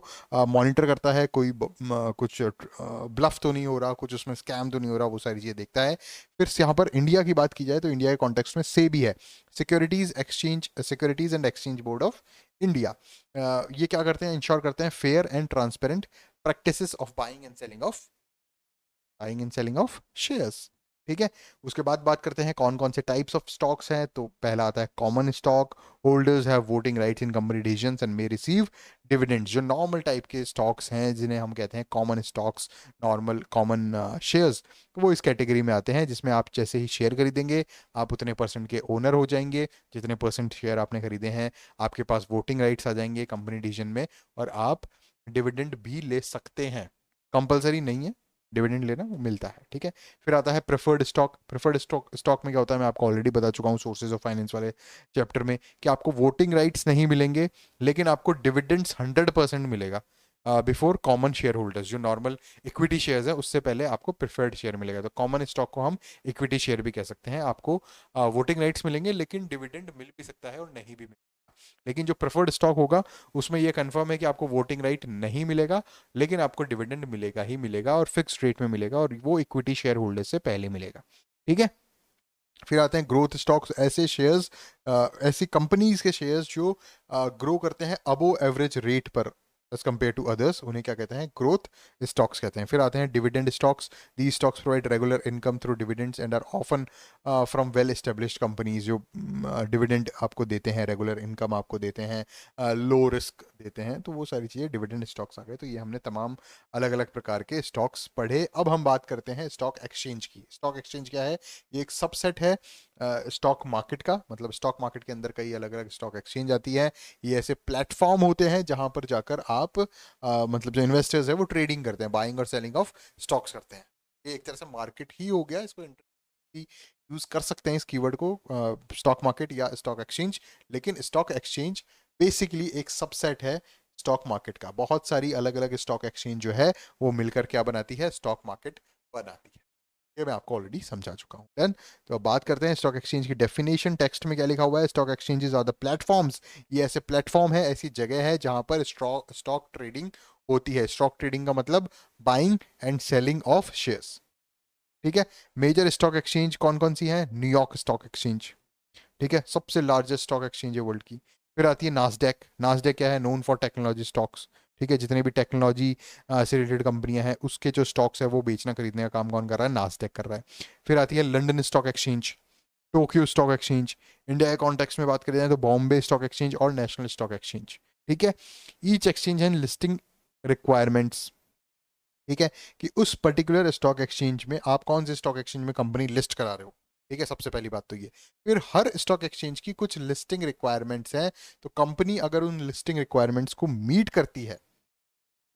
मॉनिटर करता है। कोई कुछ ब्लफ तो नहीं हो रहा, कुछ उसमें स्कैम तो नहीं हो रहा, वो सारी चीज़ें देखता है। फिर यहाँ पर इंडिया की बात की जाए तो इंडिया के कॉन्टेक्स्ट में सेबी है, securities and exchange board of India. ये क्या करते हैं, इंश्योर करते हैं fair and transparent practices of buying and selling off shares. ठीक है। उसके बाद बात करते हैं कौन कौन से टाइप्स ऑफ स्टॉक्स हैं। तो पहला आता है common stock, holders have voting rights in company decisions and may receive dividends. जो नॉर्मल टाइप के स्टॉक्स हैं जिन्हें हम कहते हैं common stocks, normal common shares, वो इस कैटेगरी में आते हैं, जिसमें आप जैसे ही शेयर खरीदेंगे आप उतने परसेंट के ओनर हो जाएंगे। जितने परसेंट शेयर आपने खरीदे हैं आपके पास वोटिंग राइट्स आ जाएंगे कंपनी डिसीजन में, और आप डिविडेंड भी ले सकते हैं। कंपलसरी नहीं है डिविडेंड लेना, वो मिलता है। ठीक है। फिर आता है प्रेफर्ड स्टॉक। स्टॉक में क्या होता है, मैं आपको ऑलरेडी बता चुका हूँ सोर्सेज ऑफ फाइनेंस वाले चैप्टर में, कि आपको वोटिंग राइट्स नहीं मिलेंगे लेकिन आपको डिविडेंड्स 100% मिलेगा बिफोर कॉमन शेयर होल्डर्स। जो नॉर्मल इक्विटी शेयर्स है उससे पहले आपको प्रेफर्ड शेयर मिलेगा। तो कॉमन स्टॉक को हम इक्विटी शेयर भी कह सकते हैं। आपको वोटिंग राइट्स मिलेंगे लेकिन डिविडेंड मिल भी सकता है और नहीं भी मिलेगा। लेकिन जो प्रेफर्ड स्टॉक होगा उसमें यह कंफर्म है कि आपको वोटिंग राइट नहीं मिलेगा लेकिन आपको डिविडेंड मिलेगा ही मिलेगा, और फिक्स रेट में मिलेगा, और वो इक्विटी शेयर होल्डर से पहले मिलेगा। ठीक है। फिर आते हैं ग्रोथ स्टॉक्स। ऐसे शेयर्स, ऐसी कंपनीज के शेयर्स जो ग्रो करते हैं अबो एवरेज रेट पर एज कम्पेयर टू अदर्स, उन्हें क्या कहते हैं, ग्रोथ स्टॉक्स कहते हैं। फिर आते हैं dividend stocks. The stocks provide regular income through dividends and are often from well established companies. जो डिविडेंड आपको देते हैं, रेगुलर इनकम आपको देते हैं, लो रिस्क देते हैं, तो वो सारी चीज़ें डिविडेंड स्टॉक्स आ गए। तो ये हमने तमाम अलग अलग प्रकार के स्टॉक्स पढ़े। अब हम बात करते हैं स्टॉक एक्सचेंज की। स्टॉक एक्सचेंज क्या है, ये एक सबसेट है स्टॉक मार्केट का। मतलब स्टॉक मार्केट के अंदर कई अलग अलग स्टॉक एक्सचेंज आती है। ये ऐसे प्लेटफॉर्म होते हैं जहां पर जाकर आप मतलब जो इन्वेस्टर्स है वो ट्रेडिंग करते हैं, बाइंग और सेलिंग ऑफ स्टॉक्स करते हैं। ये एक तरह से मार्केट ही हो गया, इसको यूज कर सकते हैं इस कीवर्ड को, स्टॉक मार्केट या स्टॉक एक्सचेंज। लेकिन स्टॉक एक्सचेंज बेसिकली एक सबसेट है स्टॉक मार्केट का। बहुत सारी अलग अलग स्टॉक एक्सचेंज जो है वो मिलकर क्या बनाती है, स्टॉक मार्केट बनाती है। ये मैं आपको ऑलरेडी समझा चुका हूँ। देन तो अब बात करते हैं स्टॉक एक्सचेंज की डेफिनेशन। टेक्स्ट में क्या लिखा हुआ है, stock exchanges are the platforms. ये ऐसे प्लेटफॉर्म है, ऐसी जगह है जहां पर स्टॉक ट्रेडिंग होती है। स्टॉक ट्रेडिंग का मतलब buying and selling off shares. ठीक है। मेजर स्टॉक एक्सचेंज कौन कौन सी है, न्यूयॉर्क स्टॉक एक्सचेंज, ठीक है, सबसे लार्जेस्ट स्टॉक एक्सचेंज है वर्ल्ड की। फिर आती है नास्डेक। नास्डेक क्या है, नोन फॉर टेक्नोलॉजी स्टॉक्स। ठीक है, जितने भी टेक्नोलॉजी से रिलेटेड कंपनियां हैं उसके जो स्टॉक्स है वो बेचना खरीदने का काम कौन कर रहा है, नास्डेक कर रहा है। फिर आती है London stock exchange, Tokyo stock exchange. India के कॉन्टेक्स्ट में बात करें जाए तो बॉम्बे स्टॉक एक्सचेंज और नेशनल स्टॉक एक्सचेंज। ठीक है। ईच एक्सचेंज है लिस्टिंग रिक्वायरमेंट्स। ठीक है, कि उस पर्टिकुलर स्टॉक एक्सचेंज में आप कौन से स्टॉक एक्सचेंज में कंपनी लिस्ट करा रहे हो। ठीक है, सबसे पहली बात तो ये। फिर हर स्टॉक एक्सचेंज की कुछ लिस्टिंग रिक्वायरमेंट्स हैं, तो कंपनी अगर उन लिस्टिंग रिक्वायरमेंट्स को मीट करती है,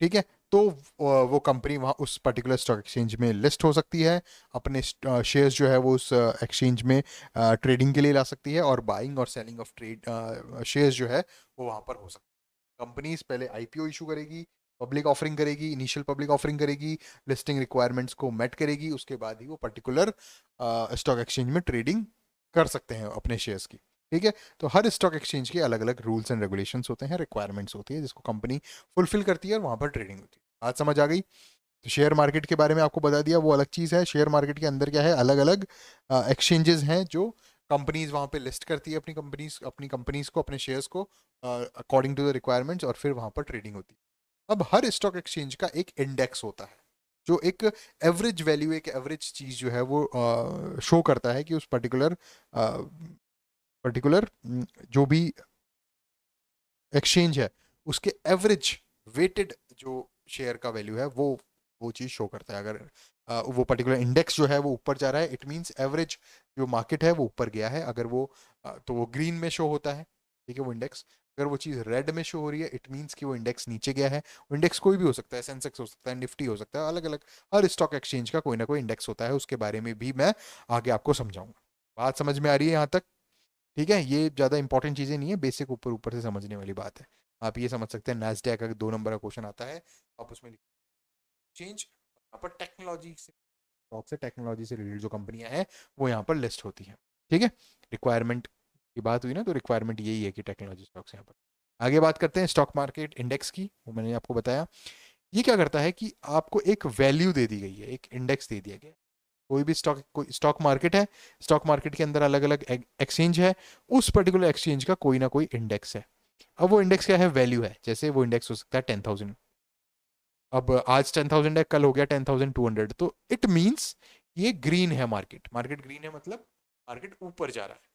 ठीक है, तो वो कंपनी वहाँ उस पर्टिकुलर स्टॉक एक्सचेंज में लिस्ट हो सकती है। अपने शेयर्स जो है वो उस एक्सचेंज में ट्रेडिंग के लिए ला सकती है, और बाइंग और सेलिंग ऑफ ट्रेड शेयर्स जो है वो वहाँ पर हो सकती है। कंपनीज पहले आईपीओ इशू करेगी, पब्लिक ऑफरिंग करेगी, इनिशियल पब्लिक ऑफरिंग करेगी, लिस्टिंग रिक्वायरमेंट्स को मेट करेगी, उसके बाद ही वो पर्टिकुलर स्टॉक एक्सचेंज में ट्रेडिंग कर सकते हैं अपने शेयर्स की। ठीक है। तो हर स्टॉक एक्सचेंज के अलग अलग रूल्स एंड रेगुलेशंस होते हैं, रिक्वायरमेंट्स होती है, जिसको कंपनी फुलफिल करती है और वहां पर ट्रेडिंग होती है। बात समझ आ गई। तो शेयर मार्केट के बारे में आपको बता दिया, वो अलग चीज़ है। शेयर मार्केट के अंदर क्या है, अलग अलग एक्सचेंजेस हैं जो कंपनीज वहाँ पे लिस्ट करती है अपनी कंपनीज को, अपने शेयर्स को अकॉर्डिंग टू द रिक्वायरमेंट्स, और फिर वहाँ पर ट्रेडिंग होती है। अब हर स्टॉक एक्सचेंज का एक इंडेक्स होता है, जो एक एवरेज वैल्यू, एक एवरेज चीज़ जो है वो शो करता है कि उस पर्टिकुलर जो भी एक्सचेंज है उसके एवरेज वेटेड जो शेयर का वैल्यू है वो चीज़ शो करता है। अगर वो पर्टिकुलर इंडेक्स जो है वो ऊपर जा रहा है, इट मींस एवरेज जो मार्केट है वो ऊपर गया है। अगर वो तो वो ग्रीन में शो होता है, ठीक है, वो इंडेक्स। अगर वो चीज़ रेड में शो हो रही है इट मीन्स कि वो इंडेक्स नीचे गया है। वो इंडेक्स कोई भी हो सकता है, सेंसेक्स हो सकता है, निफ्टी हो सकता है, अलग अलग हर स्टॉक एक्सचेंज का कोई ना कोई इंडेक्स होता है, उसके बारे में भी मैं आगे आपको समझाऊंगा। बात समझ में आ रही है यहाँ तक? ठीक है, ये ज़्यादा इंपॉर्टेंट चीज़ें नहीं है, बेसिक ऊपर ऊपर से समझने वाली बात है। आप ये समझ सकते हैं नैस्डैक अगर 2 नंबर का क्वेश्चन आता है आप उसमें चेंज, यहाँ पर टेक्नोलॉजी से स्टॉक से टेक्नोलॉजी से रिलेटेड जो कंपनियां हैं वो यहाँ पर लिस्ट होती हैं। ठीक है, रिक्वायरमेंट की बात हुई ना, तो रिक्वायरमेंट यही है कि टेक्नोलॉजी स्टॉक्स यहाँ पर। आगे बात करते हैं स्टॉक मार्केट इंडेक्स की, वो मैंने आपको बताया। ये क्या करता है कि आपको एक वैल्यू दे दी गई है, एक इंडेक्स दे दिया गया है। कोई भी स्टॉक, कोई स्टॉक मार्केट है, स्टॉक मार्केट के अंदर अलग अलग एक्सचेंज है, उस पर्टिकुलर एक्सचेंज का कोई ना कोई इंडेक्स है। अब वो इंडेक्स क्या है? वैल्यू है। जैसे वो इंडेक्स हो सकता है 10,000, अब आज 10,000 है, कल हो गया 10,200, तो इट मीन्स ये ग्रीन है, मार्केट मार्केट ग्रीन है, मतलब मार्केट ऊपर जा रहा है।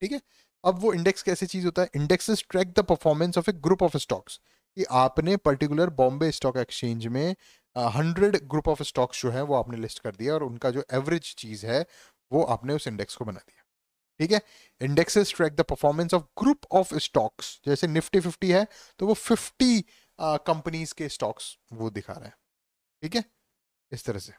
ठीक है, अब वो इंडेक्स कैसी चीज होता है? Indexes track the performance of A group of stocks, कि आपने पर्टिकुलर बॉम्बे स्टॉक एक्सचेंज में 100 ग्रुप ऑफ स्टॉक्स जो है वो आपने लिस्ट कर दिया और उनका जो एवरेज चीज है वो आपने उस इंडेक्स को बना दिया। ठीक है, indexes track the performance of group of stocks, जैसे निफ्टी 50 है तो वो 50 कंपनीज के स्टॉक्स वो दिखा रहा है। ठीक है, इस तरह से।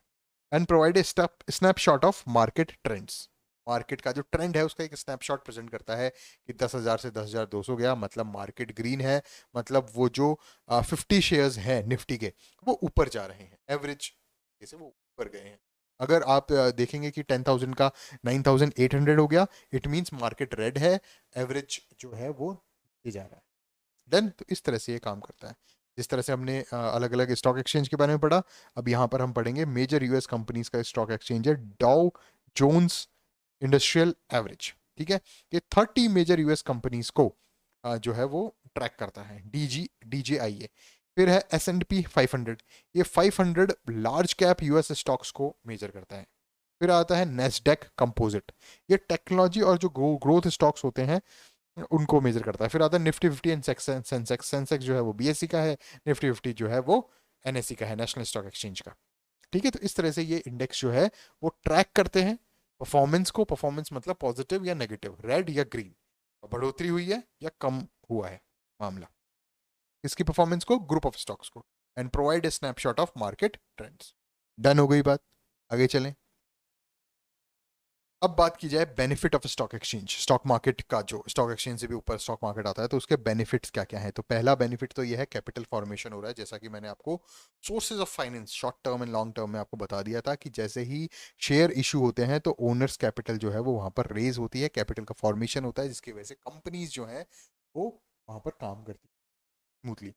And provide a snapshot of market trends, market का जो ट्रेंड है उसका एक स्नैपशॉट प्रेजेंट करता है कि 10,000 से 10,200 गया, मतलब मार्केट ग्रीन है, मतलब वो जो 50 शेयर्स हैं निफ्टी के वो ऊपर जा रहे हैं, एवरेज से वो ऊपर गए हैं। अगर आप देखेंगे कि 10,000 का 9,800 हो गया, इट मीन्स मार्केट रेड है, एवरेज जो है वो नीचे जा रहा है। देन तो इस तरह से ये काम करता है। जिस तरह से हमने अलग अलग स्टॉक एक्सचेंज के बारे में पढ़ा, अब यहाँ पर हम पढ़ेंगे मेजर यूएस कंपनीज का स्टॉक एक्सचेंज है डाउ जोन्स इंडस्ट्रियल एवरेज। ठीक है, ये 30 मेजर यूएस कंपनीज को जो है वो ट्रैक करता है, डीजीआईए। फिर है S&P 500, ये 500 लार्ज कैप यूएस स्टॉक्स को मेजर करता है। फिर आता है नेस्डेक कंपोजिट, ये टेक्नोलॉजी और जो ग्रोथ स्टॉक्स होते हैं उनको मेजर करता है। फिर आता है निफ्टी 50 एंड सेंसेक्स, सेंसेक्स जो है वो बीएससी का है, निफ्टी 50 जो है वो एनएससी का है, नेशनल स्टॉक एक्सचेंज का। ठीक है, तो इस तरह से ये इंडेक्स जो है वो ट्रैक करते हैं परफॉर्मेंस को। परफॉर्मेंस मतलब पॉजिटिव या नेगेटिव, रेड या ग्रीन, बढ़ोतरी हुई है या कम हुआ है मामला, इसकी परफॉर्मेंस को, ग्रुप ऑफ स्टॉक्स को। And provide a snapshot of market trends. Done हो गई बात, आगे चलें। अब बात की जाए benefit of stock exchange, stock market का, जो स्टॉक एक्सचेंज से भी ऊपर स्टॉक मार्केट आता है तो उसके बेनिफिट्स क्या क्या हैं। तो पहला बेनिफिट तो ये है कैपिटल फॉर्मेशन हो रहा है, जैसा कि मैंने आपको sources of finance short term and long term में आपको बता दिया था कि जैसे ही शेयर इशू होते हैं तो ओनर्स कैपिटल जो है वो वहां पर रेज होती है, कैपिटल का फॉर्मेशन होता है, जिसकी वजह से कंपनीज जो है वो वहां पर काम करती है smoothly.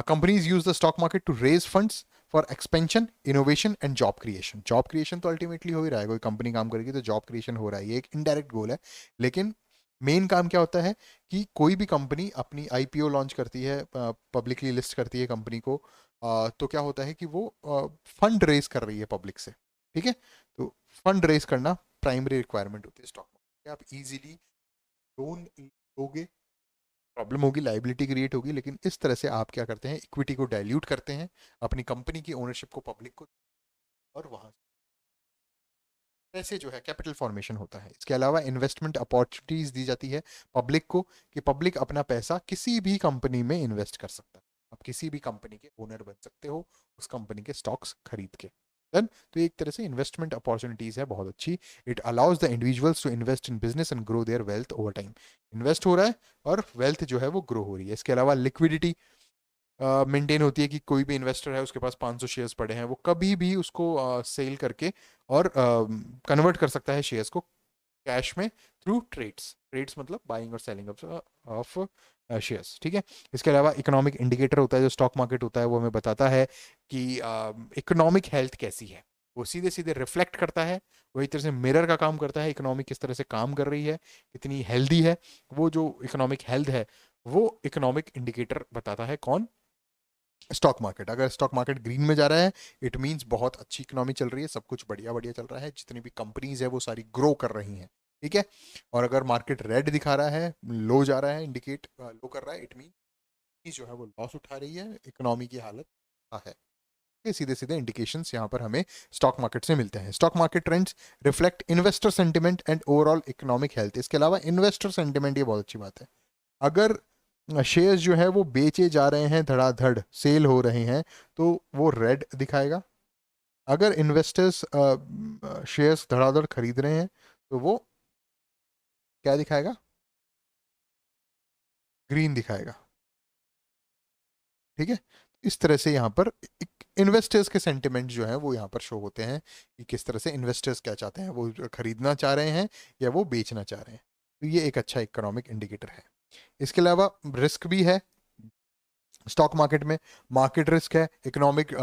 Companies use the stock market to raise funds for expansion, innovation and job creation. Job creation तो अल्टीमेटली हो ही रहा है, कोई कंपनी काम करेगी तो जॉब क्रिएशन हो रहा है, ये एक इनडायरेक्ट गोल है। लेकिन मेन काम क्या होता है कि कोई भी कंपनी अपनी आईपीओ लॉन्च करती है, पब्लिकली लिस्ट करती है कंपनी को, तो क्या होता है कि वो फंड रेज कर रही है पब्लिक से। ठीक है, तो फंड रेज करना प्राइमरी रिक्वायरमेंट होती है स्टॉक मार्केट। आप इजीली लोन लोगे, प्रॉब्लम होगी, लाइबिलिटी क्रिएट होगी, लेकिन इस तरह से आप क्या करते हैं, इक्विटी को डाइल्यूट करते हैं, अपनी कंपनी की ओनरशिप को पब्लिक को, और वहां से जो है कैपिटल फॉर्मेशन होता है। इसके अलावा इन्वेस्टमेंट अपॉर्चुनिटीज दी जाती है पब्लिक को, कि पब्लिक अपना पैसा किसी भी कंपनी में इन्वेस्ट कर सकता है। आप किसी भी कंपनी के ओनर बन सकते हो उस कंपनी के स्टॉक्स खरीद के। डन, तो एक तरह से इन्वेस्टमेंट अपॉर्चुनिटीज है बहुत अच्छी। It allows the individuals to invest in business and grow their wealth over time. Invest हो रहा है और वेल्थ जो है वो ग्रो हो रही है। इसके अलावा लिक्विडिटी मेंटेन होती है, कि कोई भी इन्वेस्टर है उसके पास 500 शेयर्स पड़े हैं, वो कभी भी उसको सेल करके और कन्वर्ट कर सकता है शेयर्स को कैश में थ्रू ट्रेड्स। ट्रेड्स मतलब बाइंग और सेलिंग ऑफ शेयर्स। ठीक है, इसके अलावा इकोनॉमिक इंडिकेटर होता है जो स्टॉक मार्केट होता है, वो हमें बताता है कि इकोनॉमिक हेल्थ कैसी है, वो सीधे सीधे रिफ्लेक्ट करता है, वही तरह से मिरर का काम करता है, इकोनॉमिक किस तरह से काम कर रही है, कितनी हेल्दी है। वो जो इकोनॉमिक हेल्थ है वो इकोनॉमिक इंडिकेटर बताता है, कौन? Stock market. अगर स्टॉक मार्केट ग्रीन में जा रहा है इट मींस बहुत अच्छी इकोनॉमी चल रही है, सब कुछ बढ़िया बढ़िया चल रहा है, जितनी भी कंपनीज है वो सारी ग्रो कर रही हैं। ठीक है, और अगर मार्केट रेड दिखा रहा है, लो जा रहा है, इंडिकेट लो कर रहा है, इट मीन जो है वो लॉस उठा रही है, इकोनॉमी की हालत है। ये सीधे सीधे इंडिकेशंस यहाँ पर हमें स्टॉक मार्केट से मिलते हैं। Stock market trends reflect investor sentiment and overall economic health. इसके अलावा इन्वेस्टर सेंटिमेंट, ये बहुत अच्छी बात है। अगर शेयर्स जो है वो बेचे जा रहे हैं, धड़ाधड़ सेल हो रहे हैं, तो वो रेड दिखाएगा। अगर इन्वेस्टर्स शेयर्स धड़ाधड़ खरीद रहे हैं तो वो क्या दिखाएगा? ग्रीन दिखाएगा। ठीक है, इस तरह से यहाँ पर इन्वेस्टर्स के सेंटिमेंट जो है वो यहाँ पर शो होते हैं कि किस तरह से इन्वेस्टर्स क्या चाहते हैं, वो खरीदना चाह रहे हैं या वो बेचना चाह रहे हैं। तो ये एक अच्छा इकोनॉमिक इंडिकेटर है। इसके अलावा रिस्क भी है स्टॉक मार्केट में। मार्केट रिस्क है, इकोनॉमिक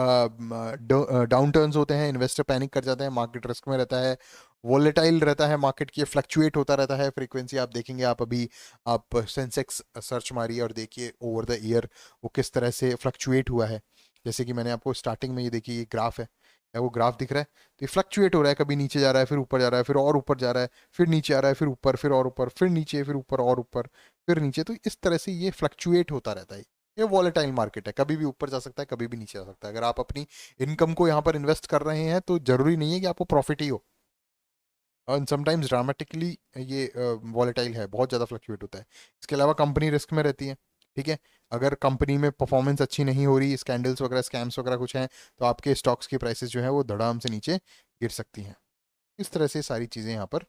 डाउन टर्न्स होते हैं, इन्वेस्टर पैनिक कर जाते हैं, मार्केट रिस्क में रहता है, वोलेटाइल रहता है मार्केट की, फ्लक्चुएट होता रहता है फ्रीक्वेंसी। आप देखेंगे, आप अभी आप सेंसेक्स सर्च मारिए और देखिए ओवर द ईयर वो किस तरह से फ्लक्चुएट हुआ है। जैसे कि मैंने आपको स्टार्टिंग में ये देखिए, ये ग्राफ है, या वो ग्राफ दिख रहा है, तो ये फ्लक्चुएट हो रहा है, कभी नीचे जा रहा है, फिर ऊपर जा रहा है, फिर और ऊपर जा रहा है, फिर नीचे आ रहा है, फिर ऊपर, फिर और ऊपर, फिर नीचे, फिर ऊपर और ऊपर, फिर नीचे। तो इस तरह से ये फ्लक्चुएट होता रहता है। ये वॉलेटाइल मार्केट है, कभी भी ऊपर जा सकता है, कभी भी नीचे जा सकता है। अगर आप अपनी इनकम को यहाँ पर इन्वेस्ट कर रहे हैं तो जरूरी नहीं है कि आपको प्रॉफिट ही हो, और समटाइम्स ड्रामेटिकली ये वॉलेटाइल है, बहुत ज़्यादा फ्लक्चुएट होता है। इसके अलावा कंपनी रिस्क में रहती है। ठीक है, अगर कंपनी में परफॉर्मेंस अच्छी नहीं हो रही, स्कैंडल्स वगैरह, स्कैम्स वगैरह कुछ हैं, तो आपके स्टॉक्स की प्राइसेस जो है वो धड़ाम से नीचे गिर सकती हैं। इस तरह से सारी चीज़ें यहाँ पर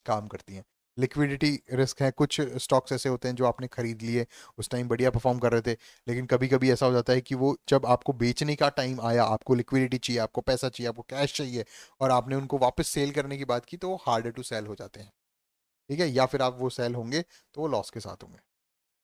काम करती हैं। लिक्विडिटी रिस्क है, कुछ स्टॉक्स ऐसे होते हैं जो आपने खरीद लिए, उस टाइम बढ़िया परफॉर्म कर रहे थे, लेकिन कभी कभी ऐसा हो जाता है कि वो जब आपको बेचने का टाइम आया, आपको लिक्विडिटी चाहिए, आपको पैसा चाहिए, आपको कैश चाहिए, और आपने उनको वापस सेल करने की बात की, तो वो हार्डर टू सेल हो जाते हैं। ठीक है, या फिर आप वो सेल होंगे तो वो लॉस के साथ होंगे।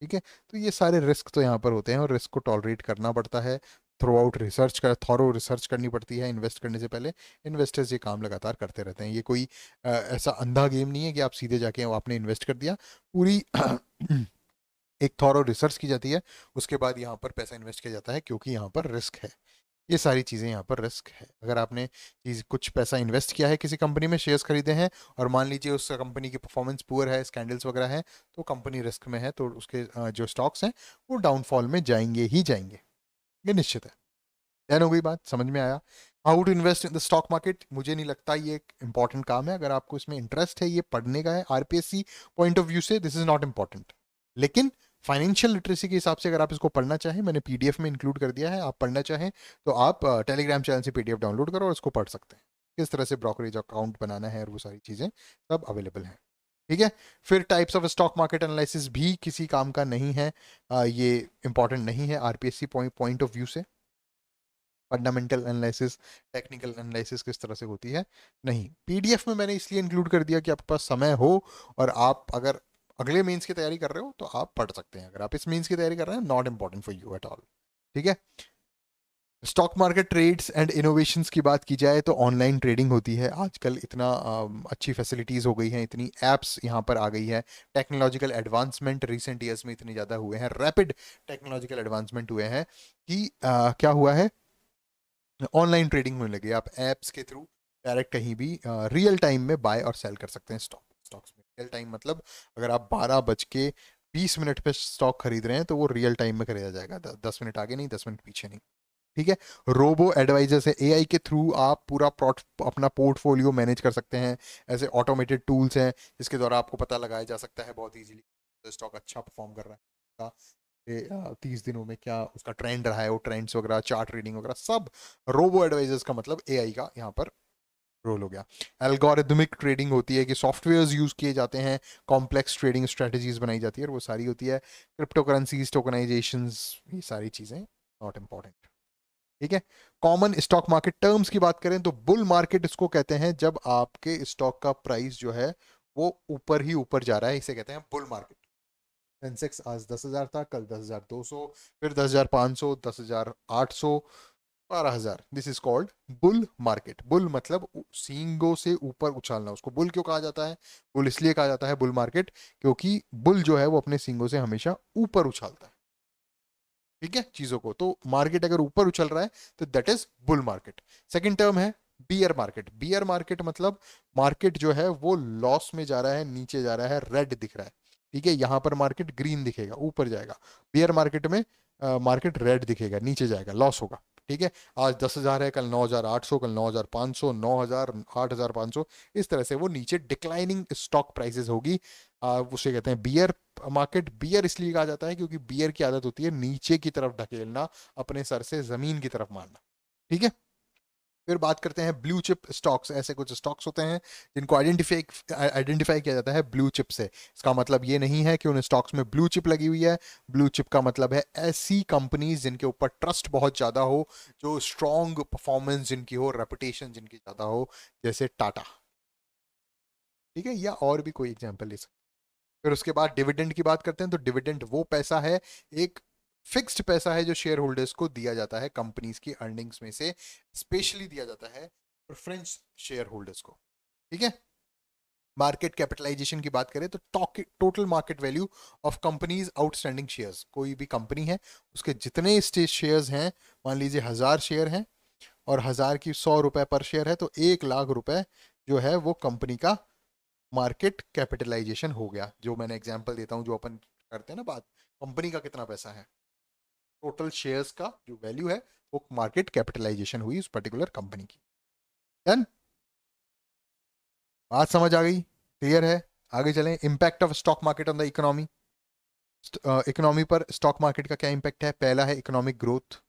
ठीक है, तो ये सारे रिस्क तो यहाँ पर होते हैं, और रिस्क को टॉलरेट करना पड़ता है। थ्रू आउट रिसर्च कर थॉरो रिसर्च करनी पड़ती है इन्वेस्ट करने से पहले। इन्वेस्टर्स ये काम लगातार करते रहते हैं, ये कोई ऐसा अंधा गेम नहीं है कि आप सीधे जाके वो आपने इन्वेस्ट कर दिया। पूरी एक थॉरो रिसर्च की जाती है, उसके बाद यहाँ पर पैसा इन्वेस्ट किया जाता है, क्योंकि यहाँ पर रिस्क है। ये सारी चीज़ें यहाँ पर रिस्क है। अगर आपने चीज़ कुछ पैसा इन्वेस्ट किया है किसी कंपनी में, शेयर्स खरीदे हैं, और मान लीजिए उस कंपनी की परफॉर्मेंस पुअर है, स्कैंडल्स वगैरह है, तो कंपनी रिस्क में है, तो उसके जो स्टॉक्स हैं वो डाउनफॉल में जाएंगे ही जाएंगे, ये निश्चित है। ध्यान हो गई बात, समझ में आया? How to invest in the stock market, मुझे नहीं लगता ये एक इंपॉर्टेंट काम है। अगर आपको इसमें इंटरेस्ट है, ये पढ़ने का है आरपीएससी पॉइंट ऑफ व्यू से, दिस इज नॉट इंपॉर्टेंट। लेकिन फाइनेंशियल लिटरेसी के हिसाब से अगर आप इसको पढ़ना चाहें, मैंने पीडीएफ में इंक्लूड कर दिया है, आप पढ़ना चाहें तो आप टेलीग्राम चैनल से पीडीएफ डाउनलोड करो और इसको पढ़ सकते हैं, किस तरह से ब्रोकरेज अकाउंट बनाना है, और वो सारी चीज़ें सब अवेलेबल हैं। ठीक है, फिर types of stock market analysis भी किसी काम का नहीं है, ये इंपॉर्टेंट नहीं है आरपीएससी पॉइंट ऑफ व्यू से। फंडामेंटल एनालिसिस, टेक्निकल एनालिसिस किस तरह से होती है, नहीं। पीडीएफ में मैंने इसलिए इंक्लूड कर दिया कि आपके पास समय हो, और आप अगर अगले मेंस की तैयारी कर रहे हो तो आप पढ़ सकते हैं। अगर आप इस मेंस की तैयारी कर रहे हैं, not important for you at all. ठीक है, stock market trades and innovations की बात की जाए तो ऑनलाइन ट्रेडिंग होती है आजकल। इतना अच्छी फैसिलिटीज़ हो गई हैं, इतनी एप्स यहाँ पर आ गई है, टेक्नोलॉजिकल एडवांसमेंट रिसेंट ईयर्स में इतने ज़्यादा हुए हैं, रैपिड टेक्नोलॉजिकल एडवांसमेंट हुए हैं कि क्या हुआ है, ऑनलाइन ट्रेडिंग होने लगी है। आप ऐप्स के थ्रू डायरेक्ट कहीं भी रियल टाइम में बाय और सेल कर सकते हैं स्टॉक्स में। रियल टाइम मतलब अगर आप 12:20 पे स्टॉक खरीद रहे हैं तो वो रियल टाइम में खरीदा जाएगा, 10 मिनट आगे नहीं, 10 मिनट पीछे नहीं। ठीक है, रोबो एडवाइजर से एआई के थ्रू आप पूरा अपना पोर्टफोलियो मैनेज कर सकते हैं। ऐसे ऑटोमेटेड टूल्स हैं जिसके द्वारा आपको पता लगाया जा सकता है बहुत इजीली तो स्टॉक अच्छा परफॉर्म कर रहा है, 30 दिनों में क्या उसका ट्रेंड रहा है, वो ट्रेंड्स वगैरह, चार्ट रीडिंग वगैरह सब रोबो एडवाइजर्स का मतलब एआई का यहाँ पर रोल हो गया। एल्गोरिथमिक ट्रेडिंग होती है कि सॉफ्टवेयर्स यूज किए जाते हैं, कॉम्प्लेक्स ट्रेडिंग स्ट्रेटजीज बनाई जाती है, और वो सारी होती है क्रिप्टो करेंसीज, टोकनाइजेशंस, ये सारी चीजें नॉट इंपॉर्टेंट। ठीक है, कॉमन स्टॉक मार्केट टर्म्स की बात करें तो बुल मार्केट इसको कहते हैं जब आपके स्टॉक का प्राइस जो है वो ऊपर ही ऊपर जा रहा है, इसे कहते हैं बुल मार्केट। सेंसेक्स आज 10,000 था, कल 10,200, फिर 10,500, 10,800, 12,000। This is called bull market. Bull मतलब सींगों से ऊपर उछालना। उसको बुल क्यों कहा जाता है? बुल इसलिए कहा जाता है बुल मार्केट क्योंकि बुल जो है वो अपने सींगों से हमेशा ऊपर उछालता है। ठीक है, चीजों को, तो मार्केट अगर ऊपर उछल रहा है तो that is bull market. Second term है बियर मार्केट। बियर मार्केट मतलब मार्केट जो है वो लॉस में जा रहा है, नीचे जा रहा है, रेड दिख रहा है। ठीक है, यहां पर मार्केट ग्रीन दिखेगा, ऊपर जाएगा। बियर मार्केट में मार्केट रेड दिखेगा, नीचे जाएगा, लॉस होगा। ठीक है, आज 10,000 है, कल 9,800, कल 9,500, 9,000, 8,500, इस तरह से वो नीचे डिक्लाइनिंग स्टॉक प्राइसेस होगी। उसे कहते हैं बियर मार्केट। बियर इसलिए कहा जाता है क्योंकि बियर की आदत होती है नीचे की तरफ ढकेलना, अपने सर से जमीन की तरफ मारना। ठीक है, फिर बात करते हैं ब्लू चिप स्टॉक्स। ऐसे कुछ स्टॉक्स होते हैं जिनको आइडेंटिफाई किया जाता है ब्लू चिप से। इसका मतलब ये नहीं है कि उन स्टॉक्स में ब्लू चिप लगी हुई है। ब्लू चिप का मतलब है ऐसी कंपनीज जिनके ऊपर ट्रस्ट बहुत ज़्यादा हो, जो स्ट्रॉन्ग परफॉर्मेंस जिनकी हो, रेपुटेशन जिनकी ज़्यादा हो, जैसे टाटा। ठीक है, या और भी कोई एग्जाम्पल ले सकते हैं। फिर उसके बाद डिविडेंड की बात करते हैं। तो डिविडेंड वो पैसा है, एक फिक्स्ड पैसा है जो शेयर होल्डर्स को दिया जाता है कंपनीज की अर्निंग्स में से, स्पेशली दिया जाता है प्रेफरेंस शेयर होल्डर्स को। ठीक है, मार्केट कैपिटलाइजेशन की बात करें तो total market value of companies outstanding shares. कोई भी कंपनी है, उसके जितने स्टेज शेयर्स हैं, मान लीजिए 1,000 शेयर हैं और 1,000 की 100 रुपए पर शेयर है, तो 1,00,000 रुपए जो है वो कंपनी का मार्केट कैपिटलाइजेशन हो गया। जो मैंने एग्जांपल देता हूँ, जो अपन करते हैं ना बात, कंपनी का कितना पैसा है, टोटल शेयर्स का जो वैल्यू है वो मार्केट कैपिटलाइजेशन हुई उस पर्टिकुलर कंपनी की। डन, बात समझ आ गई, क्लियर है? आगे चलें। Impact of stock market on the economy. Economy पर स्टॉक मार्केट का क्या इम्पैक्ट है? पहला है इकोनॉमिक ग्रोथ।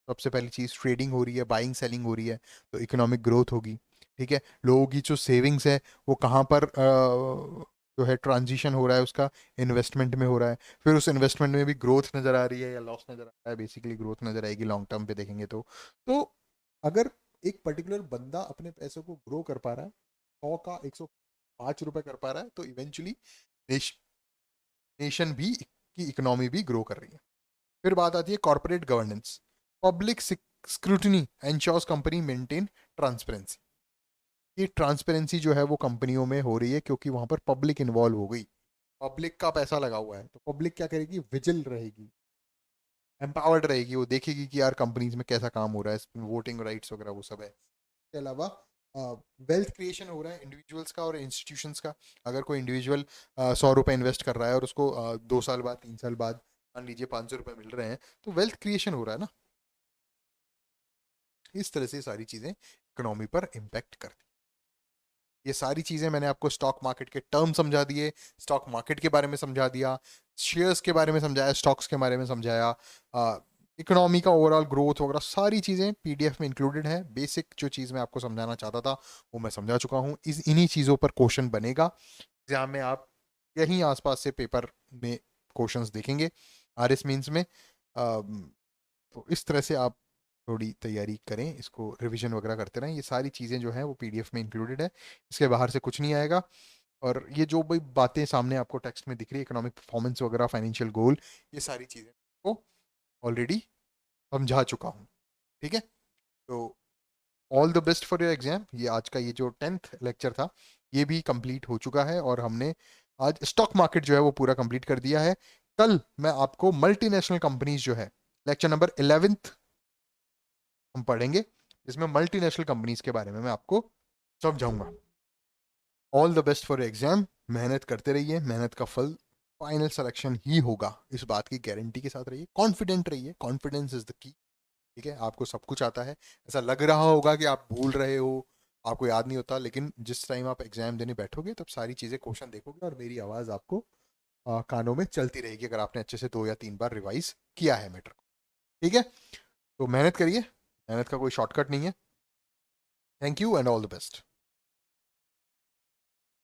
सबसे पहली चीज, ट्रेडिंग हो रही है, बाइंग सेलिंग हो रही है, तो इकोनॉमिक ग्रोथ होगी। ठीक है, लोगों की जो सेविंग्स है वो कहाँ पर जो है ट्रांजिशन हो रहा है, उसका इन्वेस्टमेंट में हो रहा है। फिर उस इन्वेस्टमेंट में भी ग्रोथ नजर आ रही है या लॉस नजर आ रहा है? बेसिकली ग्रोथ नजर आएगी लॉन्ग टर्म पे देखेंगे तो अगर एक पर्टिकुलर बंदा अपने पैसों को ग्रो कर पा रहा है, 100 का 105 रुपए कर पा रहा है, तो इवेंचुअली नेशन भी की इकोनॉमी भी ग्रो कर रही है। फिर बात आती है corporate governance. Public scrutiny ensures company maintain transparency. ये ट्रांसपेरेंसी जो है वो कंपनियों में हो रही है क्योंकि वहां पर पब्लिक इन्वॉल्व हो गई, पब्लिक का पैसा लगा हुआ है, तो पब्लिक क्या करेगी? विजिल रहेगी, एम्पावर्ड रहेगी, वो देखेगी कि यार कंपनीज में कैसा काम हो रहा है, वोटिंग राइट्स वगैरह वो सब है। इसके अलावा वेल्थ क्रिएशन हो रहा है इंडिविजुअल्स का और इंस्टीट्यूशंस का। अगर कोई इंडिविजुअल 100 रुपए इन्वेस्ट कर रहा है और उसको 2 साल बाद, 3 साल बाद मान लीजिए 500 रुपए मिल रहे हैं, तो वेल्थ क्रिएशन हो रहा है ना। इस तरह से सारी चीजें इकोनॉमी पर इम्पैक्ट करती हैं। ये सारी चीजें मैंने आपको स्टॉक मार्केट के टर्म समझा दिए, स्टॉक मार्केट के बारे में समझा दिया, शेयर्स के बारे में समझाया, स्टॉक्स के बारे में समझाया, इकोनॉमी का ओवरऑल ग्रोथ वगैरह सारी चीज़ें पीडीएफ में इंक्लूडेड है। बेसिक जो चीज़ मैं आपको समझाना चाहता था वो मैं समझा चुका हूँ। इन्हीं चीज़ों पर क्वेश्चन बनेगा एग्जाम में। आप यहीं आसपास से पेपर में क्वेश्चंस देखेंगे आरएस मीन्स में। तो इस तरह से आप थोड़ी तैयारी करें, इसको रिवीजन वगैरह करते रहें। ये सारी चीज़ें जो हैं वो पीडीएफ में इंक्लूडेड है, इसके बाहर से कुछ नहीं आएगा। और ये जो भी बातें सामने आपको टेक्स्ट में दिख रही है, इकोनॉमिक परफॉर्मेंस वगैरह, फाइनेंशियल गोल, ये सारी चीज़ें को ऑलरेडी समझा चुका हूँ। ठीक है, तो all the best for your exam. ये आज का ये जो 10th लेक्चर था ये भी कंप्लीट हो चुका है और हमने आज स्टॉक मार्केट जो है वो पूरा कंप्लीट कर दिया है। कल मैं आपको मल्टीनेशनल कंपनीज जो है लेक्चर नंबर 11th हम पढ़ेंगे, जिसमें मल्टीनेशनल कंपनीज के बारे में मैं आपको समझाऊंगा। All the best for exam. मेहनत करते रहिए, मेहनत का फल फाइनल सिलेक्शन ही होगा, इस बात की गारंटी के साथ रहिए। कॉन्फिडेंट रहिए, कॉन्फिडेंस इज द की। ठीक है, आपको सब कुछ आता है। ऐसा लग रहा होगा कि आप भूल रहे हो, आपको याद नहीं होता, लेकिन जिस टाइम आप एग्जाम देने बैठोगे तब सारी चीज़ें क्वेश्चन देखोगे और मेरी आवाज़ आपको कानों में चलती रहेगी, अगर आपने अच्छे से 2 या 3 बार रिवाइज किया है मैटर को। ठीक है, तो मेहनत करिए, मेहनत का कोई शॉर्टकट नहीं है। Thank you and all the best.